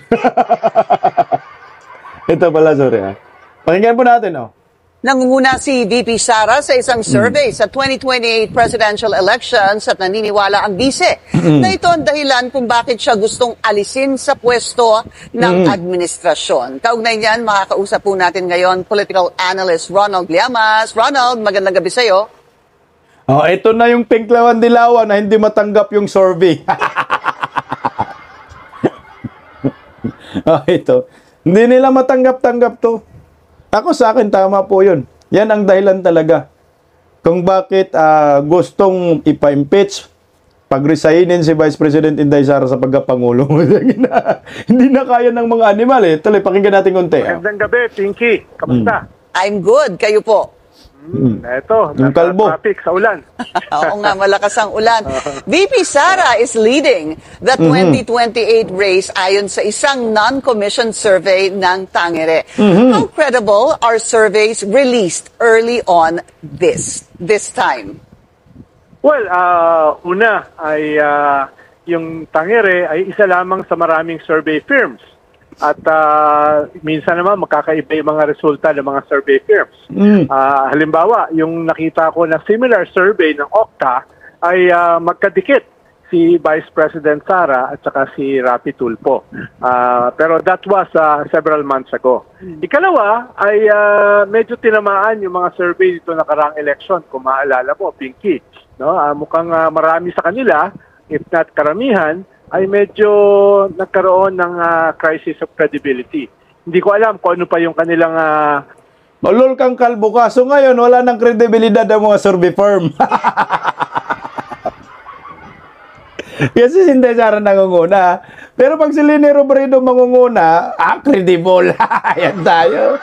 C: Ito pala, sorry ha. Pakinggan po natin, oh.
A: Nangunguna si VP Sara sa isang survey sa 2028 presidential elections at naniniwala ang bise na ito ang dahilan kung bakit siya gustong alisin sa pwesto ng administrasyon. Kaugnay niyan, makakausap po natin ngayon political analyst Ronald Llamas. Ronald, magandang gabi sa'yo.
C: Oh, ito na yung Pinklawan Dilawan na hindi matanggap yung survey. Oh, ito. Hindi nila matanggap-tanggap to. Ako sa akin, tama po yun. Yan ang dahilan talaga. Kung bakit gustong ipa-impeach, pag-resignin si Vice President Inday Sara sa pagkapangulo. Hindi na kaya ng mga animal eh. Tuloy, pakinggan natin konti.
G: Magandang gabi, Pinky. Kamusta?
A: I'm good. Kayo po?
G: Eto,
C: Yung kalbo.
G: traffic sa ulan.
A: Oo nga, malakas ang ulan. VP Sara is leading the 2028 race ayon sa isang non-commissioned survey ng Tangere. How credible are surveys released early on this time?
G: Well, una ay yung Tangere ay isa lamang sa maraming survey firms. At minsan naman magkakaiba yung mga resulta ng mga survey firms. Halimbawa, yung nakita ko na similar survey ng Okta ay magkadikit si Vice President Sara at saka si Rapi Tulfo. Pero that was several months ago. Ikalawa ay medyo tinamaan yung mga survey dito nakaraang election, kung maalala mo, Pinky. No? Mukhang marami sa kanila, if not karamihan, ay medyo nagkaroon ng crisis of credibility. Hindi ko alam kung ano pa yung kanilang...
C: Malol kang kalbo ka. So ngayon, wala nang kredibilidad ang mga survey firm. Kasi si Inday Sara nangunguna. Pero pag si Leni Robredo mangunguna, credible. Ayan tayo.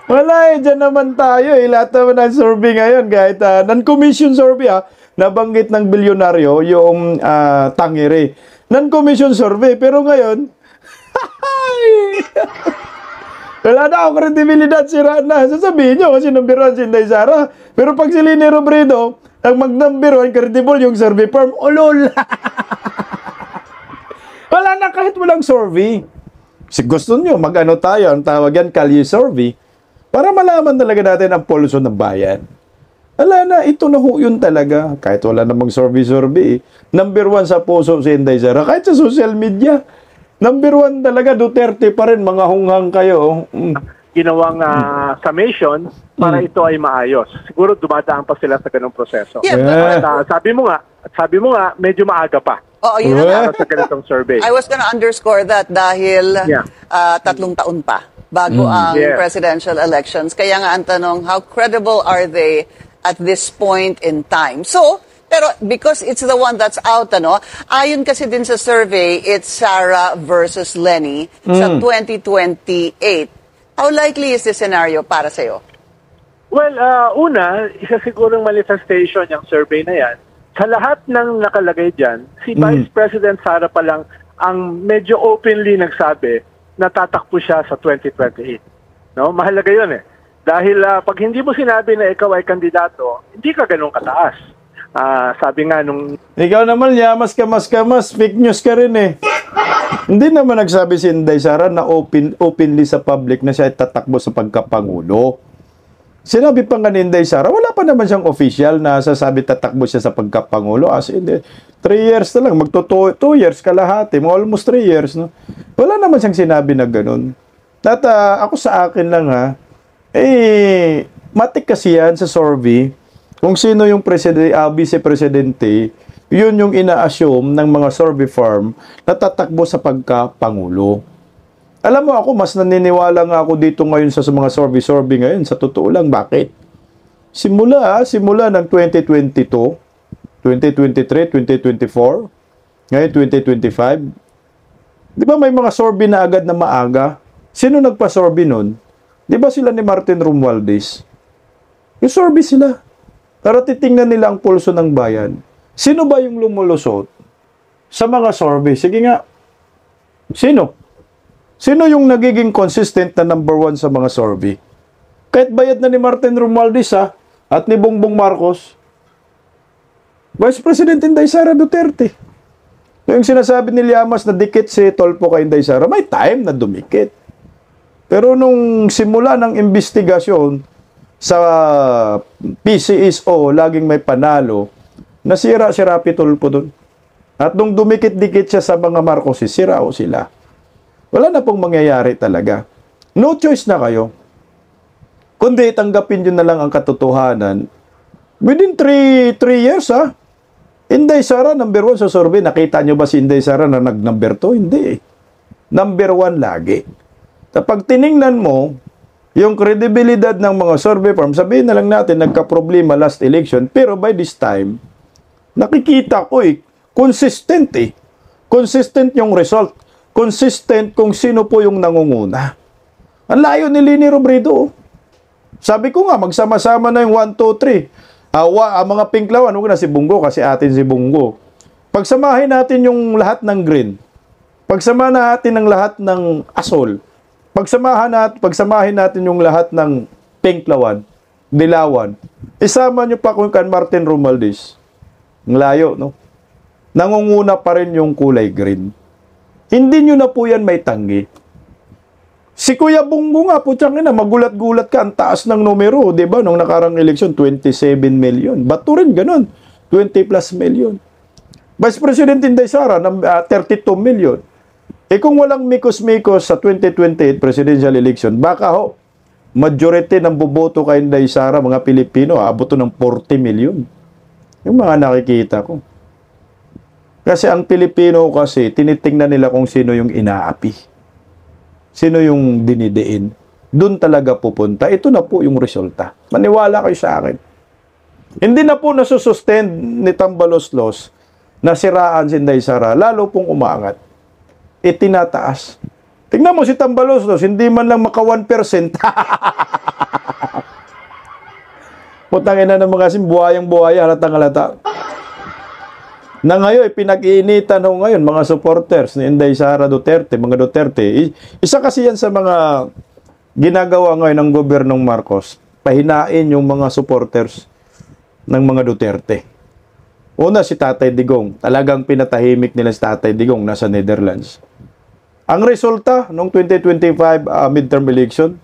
C: Wala dyan naman tayo. Lahat naman ang survey ngayon. Kahit non-commission survey nabanggit ng bilyonaryo yung Tangere. Non-commission survey. Pero ngayon, wala na akong kredibilidad, sira na. Sasabihin nyo kasi number 1 si Inday Sara. Pero pag si Leni Robredo, ang mag-number 1, credible yung survey firm, ulol. Wala na kahit walang survey. Si gusto nyo, mag-ano tayo, ang tawag yan, kalye survey, para malaman talaga natin ang pulso ng bayan. Wala na, ito na ho yun talaga. Kahit wala namang survey. Number 1 sa puso si Inday Sara. Kahit sa social media. Number 1 talaga, Duterte pa rin. Mga hunghang kayo.
G: ginawang summation para ito ay maayos. Siguro dumadaan pa sila sa ganung proseso.
A: Yeah.
G: At, sabi mo nga, medyo maaga pa.
A: Oo, yun na
G: Para sa ganitong survey.
A: I was gonna underscore that dahil 3 taon pa bago ang presidential elections. Kaya nga ang tanong, how credible are they at this point in time? So, pero because it's the one that's out, ayon kasi din sa survey, it's Sara versus Lenny sa 2028. How likely is this scenario para sa'yo?
G: Well, una, isa sigurong manifestation yung survey na yan. Sa lahat ng nakalagay dyan, si Vice President Sara pa lang ang medyo openly nagsabi na tatakbo siya sa 2028. No? Mahalaga yun eh. Dahil pag hindi mo sinabi na ikaw ay kandidato, hindi ka ganun kataas. Sabi nga nung...
C: Ikaw naman, yamas ka, fake news ka rin eh. Hindi naman nagsabi si Inday Sara na openly sa public na siya ay tatakbo sa pagkapangulo. Sinabi pa nga ni Inday Sara, wala pa naman siyang official na sasabi tatakbo siya sa pagkapangulo. As in, 3 years na lang, magto 2 years kalahati, almost 3 years. No? Wala naman siyang sinabi na ganun. At ako sa akin lang matik kasi yan sa survey, kung sino yung vice-presidente, yun yung ina-assume ng mga survey firm na tatakbo sa pagkapangulo. Alam mo ako, mas naniniwala nga ako dito ngayon sa mga survey ngayon. Sa totoo lang, bakit? Simula ng 2022, 2023, 2024, ngayon 2025, di ba may mga survey na agad na maaga? Sino nagpa-survey nun? Di ba sila ni Martin Romualdez? Yung survey sila. Para titingnan nila ang pulso ng bayan. Sino ba yung lumulusot sa mga survey? Sige nga. Sino? Sino yung nagiging consistent na number 1 sa mga survey? Kahit bayad na ni Martin Romualdez at ni Bongbong Marcos, Vice President Inday Sara Duterte. Yung sinasabi ni Llamas na dikit si Tulfo kay Inday Sara, may time na dumikit. Pero nung simula ng investigasyon sa PCSO, laging may panalo, nasira si Rapi Tulfo doon. At nung dumikit-dikit siya sa mga Marcos, sira o sila. Wala na pong mangyayari talaga. No choice na kayo. Kundi tanggapin nyo na lang ang katotohanan. Within 3 years, Inday Sara, number 1 sa survey. Nakita nyo ba si Inday Sara na nag-number 2? Hindi. Number 1 lagi. Kapag tiningnan mo, yung kredibilidad ng mga survey firm, sabihin na lang natin, nagka-problema last election, pero by this time, nakikita ko consistent Consistent yung result. Consistent kung sino po yung nangunguna. Ang layo ni Leni Robredo. Sabi ko nga, magsama-sama na yung 1, 2, 3. Ang mga pinklawan, huwag na si Bungo kasi atin si Bungo. Pagsamahin natin yung lahat ng green. Pagsamahin natin ng lahat ng asol. Pagsamahin natin yung lahat ng pinklawan, dilawan. Isama nyo pa kung kan Martin Romualdez. Ang layo, no? Nangunguna pa rin yung kulay green. Hindi nyo na po yan may tanggi. Si Kuya Bungo nga po, na magulat-gulat ka, ang taas ng numero, di ba? Nung nakarang eleksyon, 27 million. Bato rin ganun, 20 plus million. Vice President Inday Sara, 32 million. Kung walang mikos-mikos sa 2028 presidential election, baka majority ng boboto kay Inday Sara, mga Pilipino, abot ng 40 million. Yung mga nakikita ko. Kasi ang Pilipino kasi, tinitingnan nila kung sino yung inaapi. Sino yung dinidiin. Doon talaga pupunta. Ito na po yung resulta. Maniwala kayo sa akin. Hindi na po nasusustain ni Tambaloslos na siraan si Inday Sara, lalo pong umaangat. Itinataas. Tingnan mo si Tambaloslos, hindi man lang maka 1%. Putangin na ng mga buhayang-buhaya, halatang-halata. Na ngayon, pinag-iinitan ngayon, mga supporters ni Inday Sara Duterte, mga Duterte. Isa kasi yan sa mga ginagawa ngayon ng gobyernong Marcos, pahinain yung mga supporters ng mga Duterte. Una, si Tatay Digong. Talagang pinatahimik nila si Tatay Digong, nasa Netherlands. Ang resulta, noong 2025 midterm election,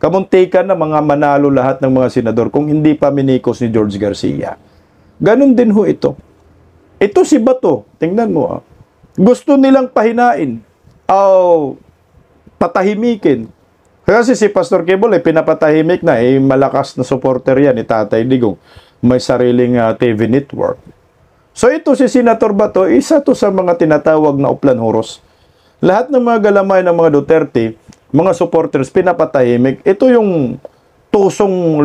C: kamuntikan na mga manalo lahat ng mga senador kung hindi pa minikos ni George Garcia. Ganon din ito. Ito si Bato, tingnan mo gusto nilang pahinain o patahimikin. Kasi si Pastor Kebol pinapatahimik na, malakas na supporter yan ni Tatay Digong. May sariling TV network. So ito si Senator Bato, isa to sa mga tinatawag na uplan horos. Lahat ng mga galamay ng mga Duterte, mga supporters, pinapatahimik. Ito yung tusong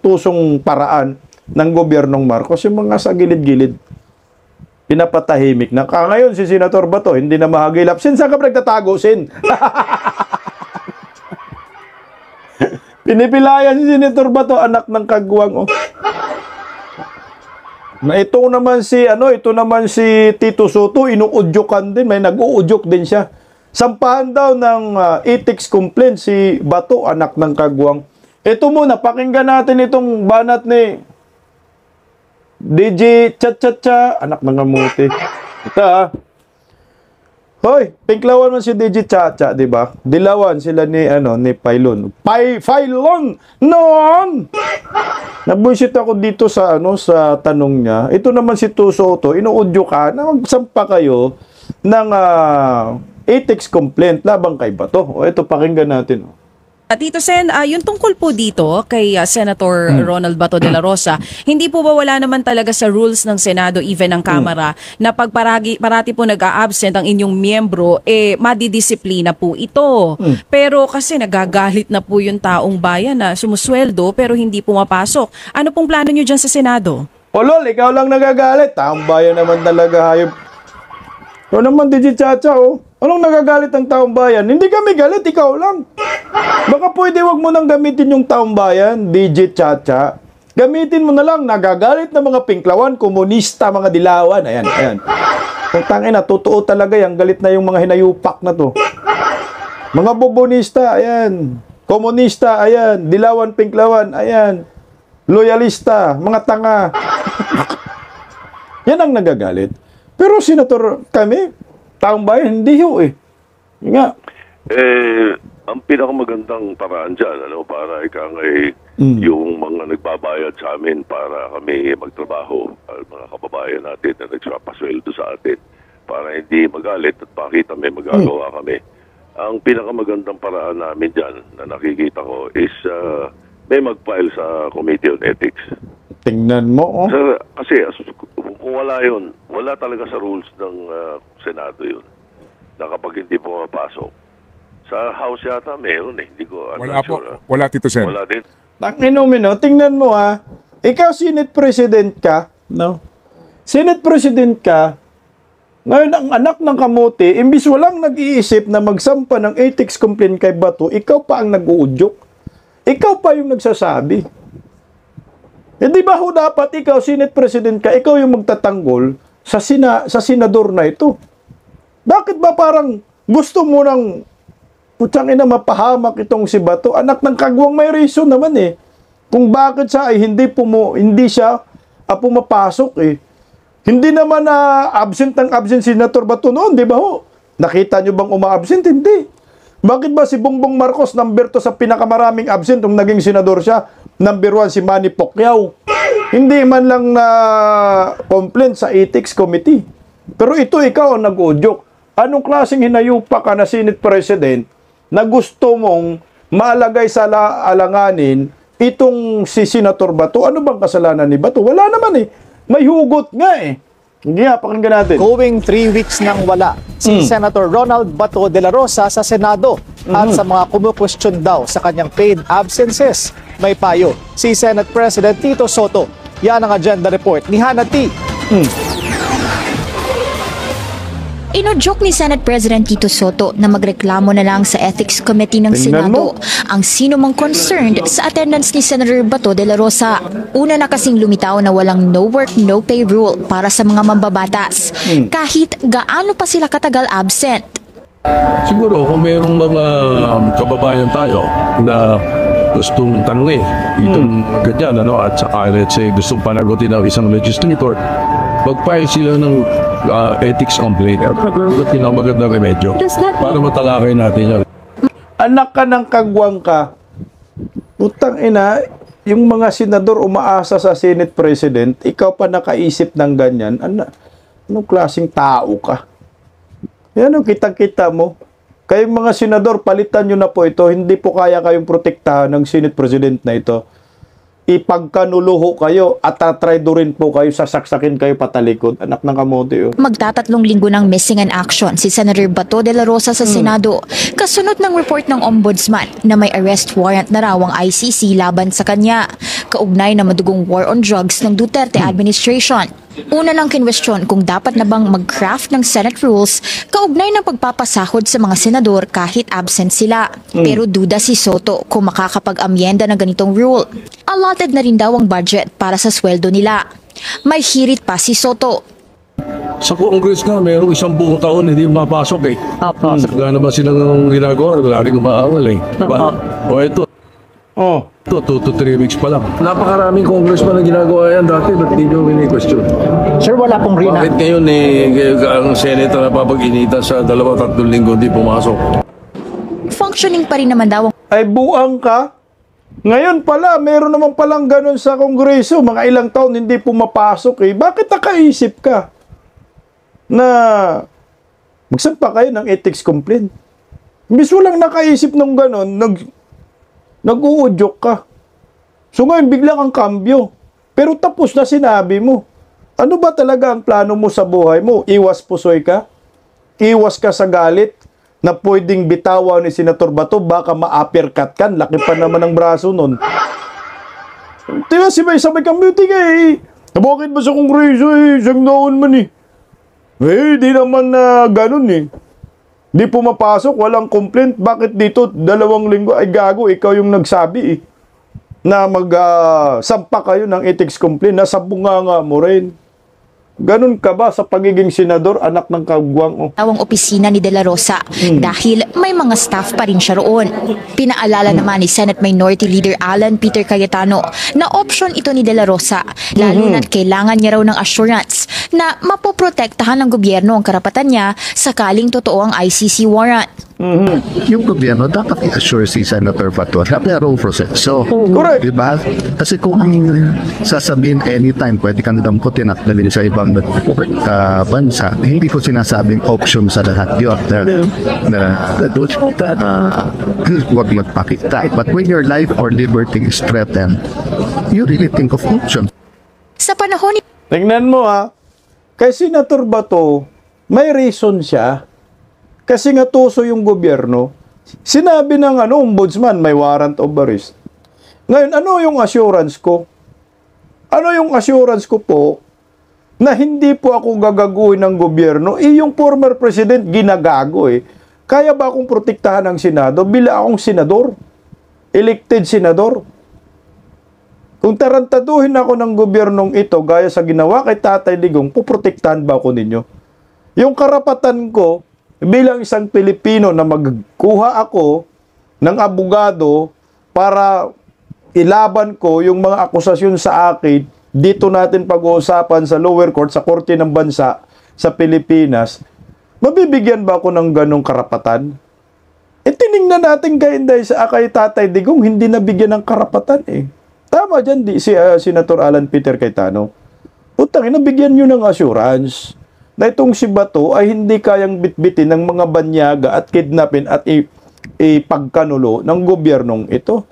C: tusong paraan ng gobyernong Marcos, yung mga sa gilid-gilid. Pinapatahimik na. Ngayon si Senator Bato, hindi na mahagilap. Saan ka nagtatago, Sin? Pinipilayan si Senator Bato, anak ng kagwang. Na ito naman si Tito Soto, inuudyokan din, may nag-uudyok din siya. Sampahan daw ng ethics complaint si Bato, anak ng kagwang. Ito muna, pakinggan natin itong banat ni DJ Cha-Cha-Cha, anak ng kamuti. Ito Hoy, pinklawan man si DJ Cha-Cha, di ba? Dilawan sila ni Pailon. Pailon noon. Nabuisit ako dito sa sa tanong niya. Ito naman si Tusoto, inuudyo ka na magsampa kayo ng ethics complaint labang kay Bato. O ito, pakinggan natin.
H: Tito Sen, yung tungkol po dito kay Senator Ronald Bato de la Rosa, hindi po ba wala naman talaga sa rules ng Senado, even ng Kamara, na pag parati po nag-a-absent ang inyong miyembro, madidisiplina po ito. Pero kasi nagagalit na po yung taong bayan na sumusweldo pero hindi pumapasok. Ano pong plano nyo dyan sa Senado?
C: Lol, ikaw lang nagagalit. Taong bayan naman talaga hayop. Ito naman, DJ Chacha, Anong nagagalit ang taong bayan? Hindi kami galit, ikaw lang. Baka pwede wag mo nang gamitin yung taong bayan, DJ Chacha. Gamitin mo na lang, nagagalit na mga pinklawan, komunista, mga dilawan. Ayan. Kung tangina, totoo talaga yan, galit na yung mga hinayupak na to. Mga bobonista, ayan. Komunista, ayan. Dilawan, pinklawan, ayan. Loyalista, mga tanga. Yan ang nagagalit. Pero senator kami, taong bayan, hindi Nga.
I: Ang pinakamagandang paraan dyan, para yung mga nagbabayad sa amin para kami magtrabaho, mga kababayan natin na nagpapasweldo sa atin, para hindi magalit at pakita may magagawa kami. Ang pinakamagandang paraan namin dyan na nakikita ko is may mag-file sa Committee on Ethics.
C: Tingnan mo,
I: Kasi kung wala yun, wala talaga sa rules ng Senado yun, na kapag hindi pumapasok, Sa House yata meron eh. Hindi ko I'm
J: Wala
I: not
J: po.
I: sure, ah.
J: Wala, Tito Sen.
I: Wala din.
C: Tangino, tingnan mo ha. Ikaw Senate President ka, no? Senate President ka, ngayon ang anak ng kamote, imbis walang nag-iisip na magsampa ng ethics complaint kay Bato, ikaw pa ang nag-uudyok. Ikaw pa yung nagsasabi. Di ba ho dapat ikaw, Senate President ka, ikaw yung magtatanggol sa senador na ito? Bakit ba parang gusto mo nang putang ina mapahamak itong si Bato? Anak ng kagwang, may reason naman eh. Kung bakit siya ay hindi siya pumapasok eh. Hindi naman absent si Senator Bato noon, di ba ho? Nakita nyo bang uma-absent? Hindi. Bakit ba si Bongbong Marcos number 2 sa pinakamaraming absent nung naging senador siya? Number 1 si Manny Pacquiao. Hindi man lang na complaint sa Ethics Committee. Pero ito ikaw ang nag-udyok. Anong klaseng hinayupa ka na Senate President na gusto mong malagay sa alanganin itong si Senator Bato? Ano bang kasalanan ni Bato? Wala naman eh. May hugot nga eh. Hindi nga, pakinggan natin.
K: Going 3 weeks nang wala si Senator Ronald Bato de la Rosa sa Senado at sa mga kumukwestiyon daw sa kanyang paid absences. May payo si Senate President Tito Soto. Yan ang agenda report ni Hannah T.
L: Inudyok ni Senate President Tito Soto na magreklamo na lang sa Ethics Committee ng Senado ang sino mang concerned sa attendance ni Senator Bato de la Rosa. Una na kasing lumitaw na walang no work, no pay rule para sa mga mambabatas, kahit gaano pa sila katagal absent.
M: Siguro kung mayroong mga kababayan tayo na gustong tanungin itong ganyan, at saka let's say gustong panagutin ng isang legislator, mag-file sila ng ethics complaint. Ito ang magandang remedyo para matalakay natin yan.
C: Anak ka ng kagwang ka. Putang ina, yung mga senador umaasa sa Senate President, ikaw pa nakaisip ng ganyan. Anong klaseng tao ka? Yan ang kitang-kita mo. Kayong mga senador, palitan nyo na po ito. Hindi po kaya kayong protektahan ng Senate President na ito. Ipagkanuluho kayo at tatraydorin po kayo, sasaksakin kayo patalikod. Anak ng kamote. Oh.
L: Magtatatlong linggo ng missing in action si Senator Bato de la Rosa sa Senado. Kasunod ng report ng Ombudsman na may arrest warrant na raw ang ICC laban sa kanya. Kaugnay na madugong war on drugs ng Duterte administration. Una lang kinwestiyon kung dapat na bang mag-craft ng Senate rules kaugnay ng pagpapasahod sa mga senador kahit absent sila. Pero duda si Soto kung makakapag-amyenda ng ganitong rule. Allotted na rin daw ang budget para sa sweldo nila. May hirit pa si Soto.
M: Sa Congress nga, mayroong isang buong taon hindi mapasok eh. Wala naman silang ginagawa, wala rin umaawal eh. O ito. Ito, 2 to 3 weeks pa lang. Napakaraming congressman na ginagawa yan dati, ba't hindi nyo question?
K: Sir, wala pong rina.
M: Bakit ngayon ang Senate na napapag-inita sa 2-3 linggo hindi pumasok?
L: Functioning pa rin naman daw ang
C: Ay buang ka? Ngayon pala, meron naman palang ganun sa Kongreso. Mga ilang taon hindi pumapasok eh. Bakit nakaisip ka na magsampa kayo ng ethics complaint? Imbis walang nakaisip ng ganun, nag-uudyok ka. So ngayon, bigla kang kambyo. Pero tapos na sinabi mo. Ano ba talaga ang plano mo sa buhay mo? Iwas pusoy ka? Iwas ka sa galit na pwedeng bitawan ni Senator Bato, baka ma-uppercut kan. Laki pa naman ng braso nun. Diba sabay kang muting eh. Bakit ba sa Kongreso eh? Siyang noon man eh. Di naman na ganun eh. Di pumapasok, walang complaint. Bakit dito 2 linggo? Ay gago, ikaw yung nagsabi eh. Na sampa kayo ng ethics complaint. Nasa bunganga mo rin. Ganun ka ba sa pagiging senador, anak ng kagwang?
L: Tawang opisina ni De La Rosa dahil may mga staff pa rin siya roon. Pinaalala naman ni Senate Minority Leader Alan Peter Cayetano na option ito ni De La Rosa, lalo na't kailangan niya raw ng assurance na mapoprotektahan ng gobyerno ang karapatan niya sakaling totoo ang ICC warrant.
N: Yung gobyerno dapat i-assure si Senator Bato na merong proseso.
C: Correct.
N: Diba? Kasi kung sasabihin anytime pwede kang damputin at dalhin sa ibang bansa, hindi ko sinasabing option sa lahat yun. Huwag magpakita. But when your life or liberty is threatened, you really think of options.
L: Sa panahon ni
C: Tingnan mo ha, kay Senator Bato, may reason siya. Kasi nga tuso yung gobyerno, Sinabi ng ombudsman, may warrant of arrest. Ngayon, ano yung assurance ko? Ano yung assurance ko po na hindi po ako gagaguhin ng gobyerno? Yung former president ginagago eh. Kaya ba akong protektahan ng Senado bila akong senador? Elected senador? Kung tarantaduhin ako ng gobyernong ito gaya sa ginawa kay Tatay Digong, puprotektahan ba ako ninyo? Yung karapatan ko bilang isang Pilipino na magkuha ako ng abogado para ilaban ko yung mga akusasyon sa akin, dito natin pag-uusapan sa lower court, sa korte ng bansa sa Pilipinas, mabibigyan ba ako ng ganong karapatan? Tiningnan natin kay Tatay Digong, hindi nabigyan ng karapatan eh. Tama dyan si Senator Alan Peter Cayetano. Utang, nabigyan nyo ng assurance na itong si Bato ay hindi kayang bitbitin ng mga banyaga at kidnapin at ipagkanulo ng gobyernong ito.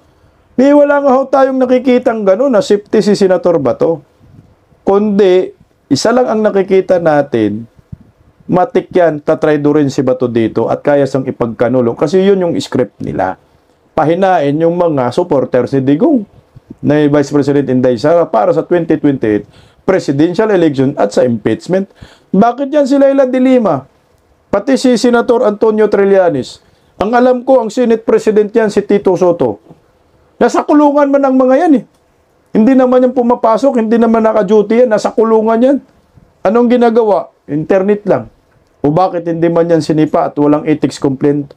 C: Wala nga ho tayong nakikitang gano'n na safety si Senator Bato. Kundi, isa lang ang nakikita natin, matik yan, tatraydo rin si Bato dito at kaya sang ipagkanulo. Kasi yun yung script nila. Pahinain yung mga supporters ni Digong na Vice President Inday Sara para sa 2028 presidential election at sa impeachment. Bakit yan si Leila de Lima? Pati si Senator Antonio Trillanes. Ang alam ko, ang Senate President yan, si Tito Soto. Nasa kulungan man ang mga yan eh. Hindi naman yan pumapasok, hindi naman naka-duty yan, nasa kulungan yan. Anong ginagawa? Internet lang. O bakit hindi man yan sinipa at walang ethics complaint?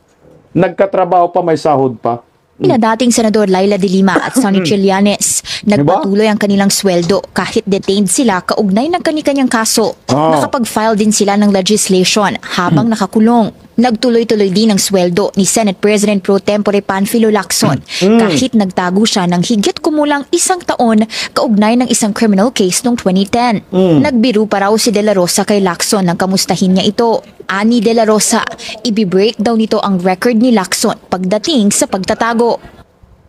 C: Nagkatrabaho pa, may sahod pa.
L: Dating Senador Leila de Lima at Sonny Trillanes, nagpatuloy ang kanilang sweldo kahit detained sila kaugnay ng kani-kanyang kaso. Nakapag-file din sila ng legislation habang nakakulong. Nagtuloy-tuloy din ang sweldo ni Senate President Pro Tempore Panfilo Lacson kahit nagtago siya ng higit kumulang 1 taon kaugnay ng isang criminal case noong 2010. Nagbiro pa raw si De La Rosa kay Lacson nang kamustahin niya ito. Ani De La Rosa, i-break daw nito ang record ni Lacson pagdating sa pagtatago.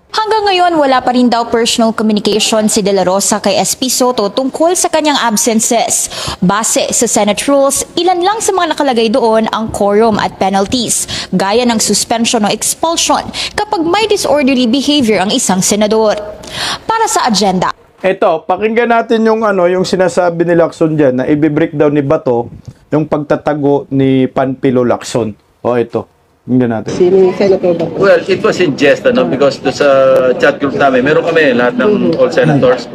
L: Hanggang ngayon, wala pa rin daw personal communication si De La Rosa kay SP Soto tungkol sa kanyang absences. Base sa Senate rules, ilan lang sa mga nakalagay doon ang quorum at penalties, gaya ng suspension o expulsion kapag may disorderly behavior ang isang senador. Para sa agenda.
C: Ito, pakinggan natin yung sinasabi ni Lacson diyan na i-breakdown ni Bato yung pagtatago ni Panfilo Lacson. Ito. Tingnan natin.
J: Well, it was in jest, because sa chat group namin, meron kami lahat ng all senators.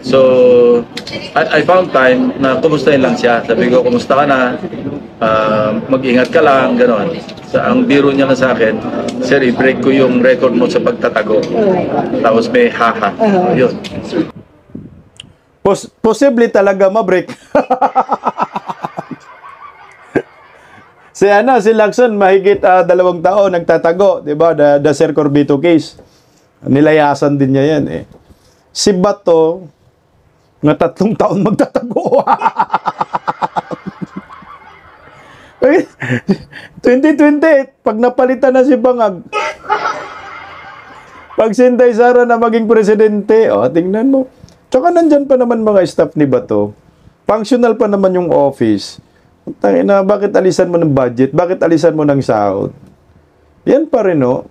J: So, I found time na kumustahin lang siya. Sabi ko, kumusta ka na? Mag-ingat ka lang, gano'n. Ang biro niya na sa akin, sir, i-break ko yung record mo sa pagtatago. Tapos may haha. Yun.
C: Posible talaga ma-break. Si Lacson mahigit 2 taon nagtatago, 'di ba? The Sir Corbito case. Nilayasan din niya 'yan eh. Si Bato na 3 taon magtatago. 2028 pag napalitan na si Bangag. Pag si Inday Sara na maging presidente, tingnan mo. Tsaka nandyan pa naman mga staff ni Bato. Functional pa naman yung office. Bakit alisan mo ng budget? Bakit alisan mo ng sahod? Yan pa rin, no?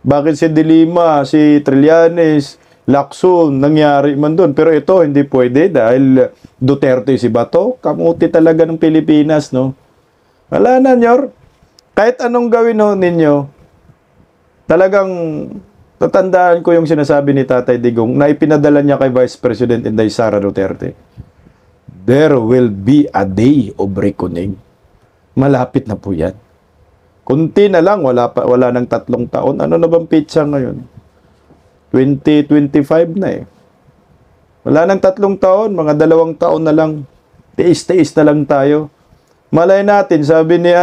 C: Bakit si De Lima, si Trillanes, Lacson, nangyari man doon. Pero ito, hindi pwede dahil Duterte si Bato. Kamuti talaga ng Pilipinas, no? Wala na, Nyor. Kahit anong gawin ho ninyo, talagang tatandaan ko yung sinasabi ni Tatay Digong na ipinadala niya kay Vice President Inday Sara Duterte. There will be a day of reckoning. Malapit na po yan. Kunti na lang, wala nang 3 taon. Ano na bang pitsa ngayon? 2025 na eh. Wala nang 3 taon, mga 2 taon na lang. Tiis-tiis na lang tayo. Malay natin, sabi ni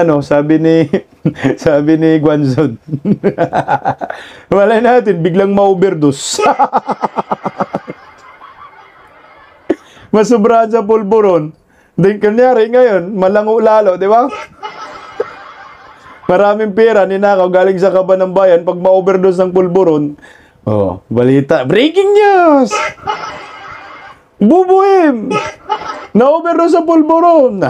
C: Guanzon. Malay natin, biglang ma-overdose. Masubrahan sa pulburon. Then, kunyari ngayon, malango lalo, di ba? Maraming pera, ninakaw, galing sa kaban ng bayan, pag ma-overdose ng pulburon, balita, breaking news! Bubuhim! Na-overdose sa pulburon!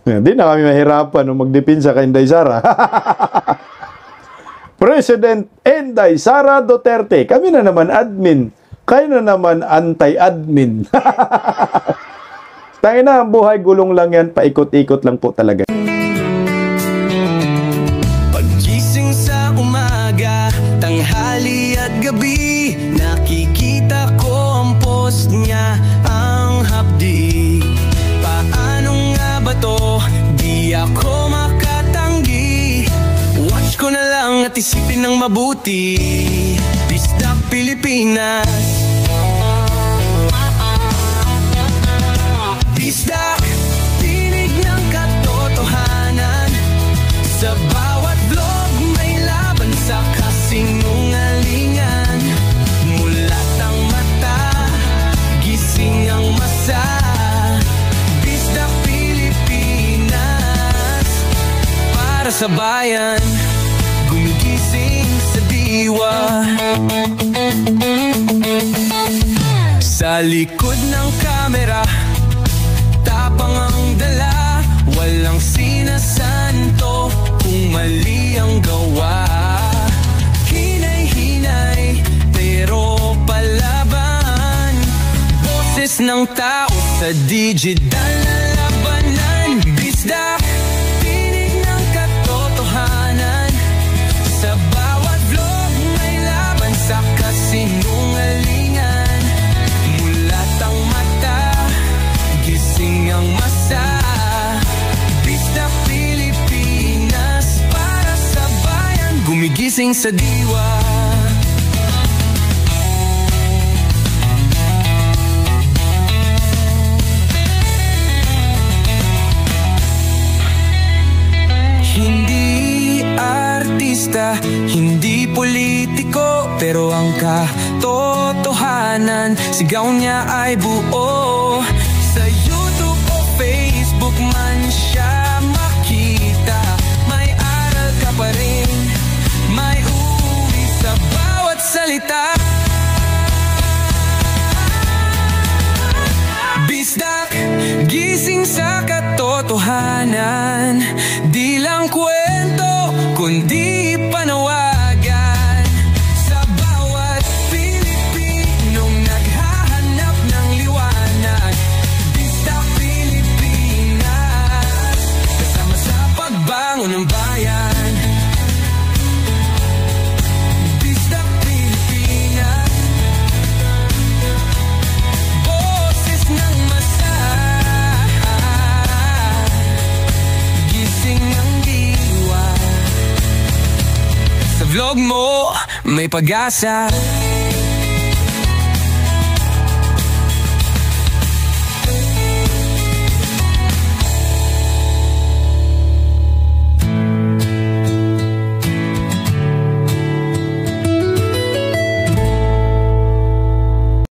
C: Hindi na kami mahirapan nung magdipinsa kay Inday Sara. President Inday Sara Duterte. Kami na naman admin. Kayo na naman anti-admin. Tayo na, buhay gulong lang yan. Paikot-ikot lang po talaga.
O: Paggising sa umaga, tanghali at gabi, nakikita ko ang post niya, ang hapdi. Paano nga ba to? Di ako makatanggi. Watch ko na lang at isipin ng mabuti. Bisdak Pilipinas. Bisdak, tinig ng katotohanan. Sa bawat vlog may laban sa kasinungalingan. Mulat ang mata, gising ang masa. Bisdak Pilipinas, para sa bayan, gumigising sa diwa. Sa likod ng kamera, tapang ang dala, walang sinasanto kung mali ang gawa. Hinay-hinay, pero palaban. Boses ng tao sa digital na labanan. Bisdak, tinig ng katotohanan. Sa bawat vlog may laban sa kasinungalingan. Mulat ang mata, gising ang masa. Bisdak Pilipinas, para sa bayan, gumigising sa diwa. Hindi artista, hindi politiko, pero ang katotohanan, sigaw niya ay buo. Sa YouTube o Facebook man siya makita, may aral ka pa rin, may uwi sa bawat salita. Bisdak, gising sa katotohanan, di lang kwento, kundi panawagan. Sa bawat Pilipinong naghahanap ng liwanag. Bisdak Pilipinas, kasama sa pagbangon ng bayan. Bisdak Pilipinas, boses ng masa, gising ang diwa. Sa vlog mo, may pag-asa.